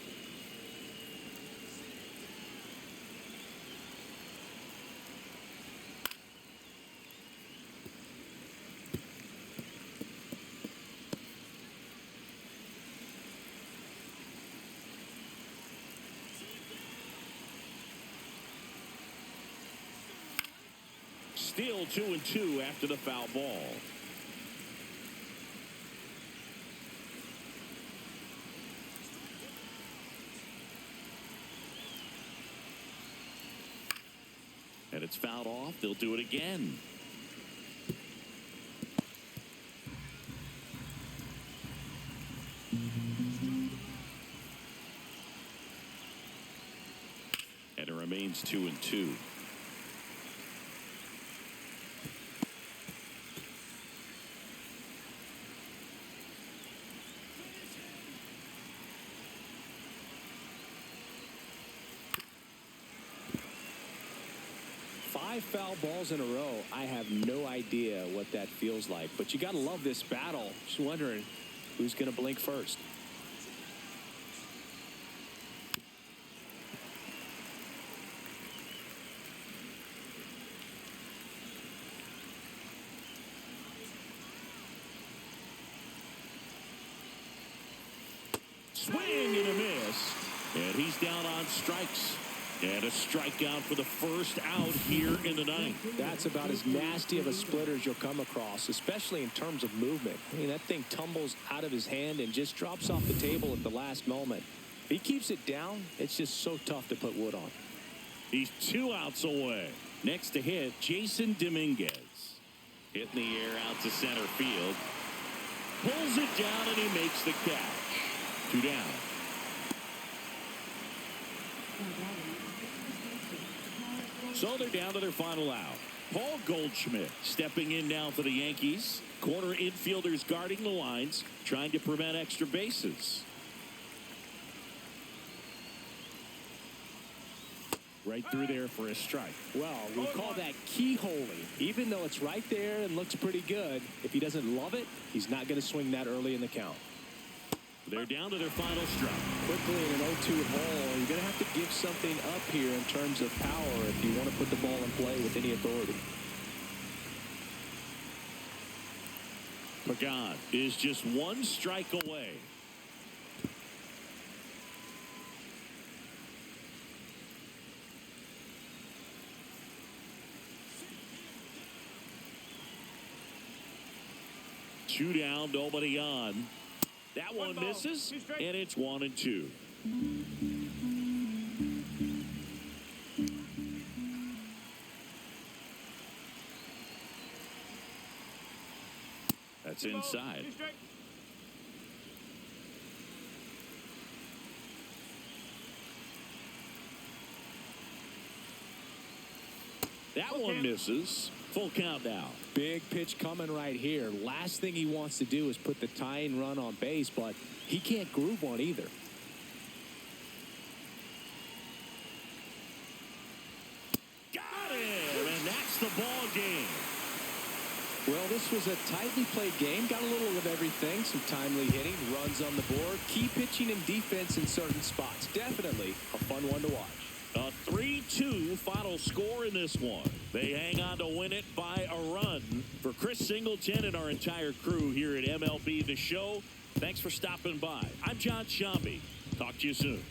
Still 2-2 after the foul ball. And it's fouled off. They'll do it again. And it remains 2-2. Five foul balls in a row. I have no idea what that feels like, but you got to love this battle. Just wondering who's going to blink first. Swing and a miss. And he's down on strikes. And a strikeout for the first out here in the ninth. That's about as nasty of a splitter as you'll come across, especially in terms of movement. I mean, that thing tumbles out of his hand and just drops off the table at the last moment. If he keeps it down, it's just so tough to put wood on. He's 2 outs away. Next to hit, Jason Dominguez. Hit in the air out to center field. Pulls it down and he makes the catch. 2 down. So they're down to their final out. Paul Goldschmidt stepping in now for the Yankees. Corner infielders guarding the lines, trying to prevent extra bases. Right through there for a strike. Well, we call that keyholing. Even though it's right there and looks pretty good, if he doesn't love it, he's not going to swing that early in the count. They're down to their final strike. Quickly in an 0-2 hole, you're going to have to give something up here in terms of power if you want to put the ball in play with any authority. Pagan is just 1 strike away. 2 down, nobody on. That one ball, misses, 2 strikes. and it's 1-2. That's inside. 2 strikes. That one misses. Full count now. Big pitch coming right here. Last thing he wants to do is put the tying run on base, but he can't groove one either. Got him, and that's the ball game. Well, this was a tightly played game. Got a little of everything. Some timely hitting, runs on the board, key pitching and defense in certain spots. Definitely a fun one to watch. A 3-2 final score in this one. They hang on to win it by a run. For Chris Singleton and our entire crew here at MLB The Show, thanks for stopping by. I'm John Shambi. Talk to you soon.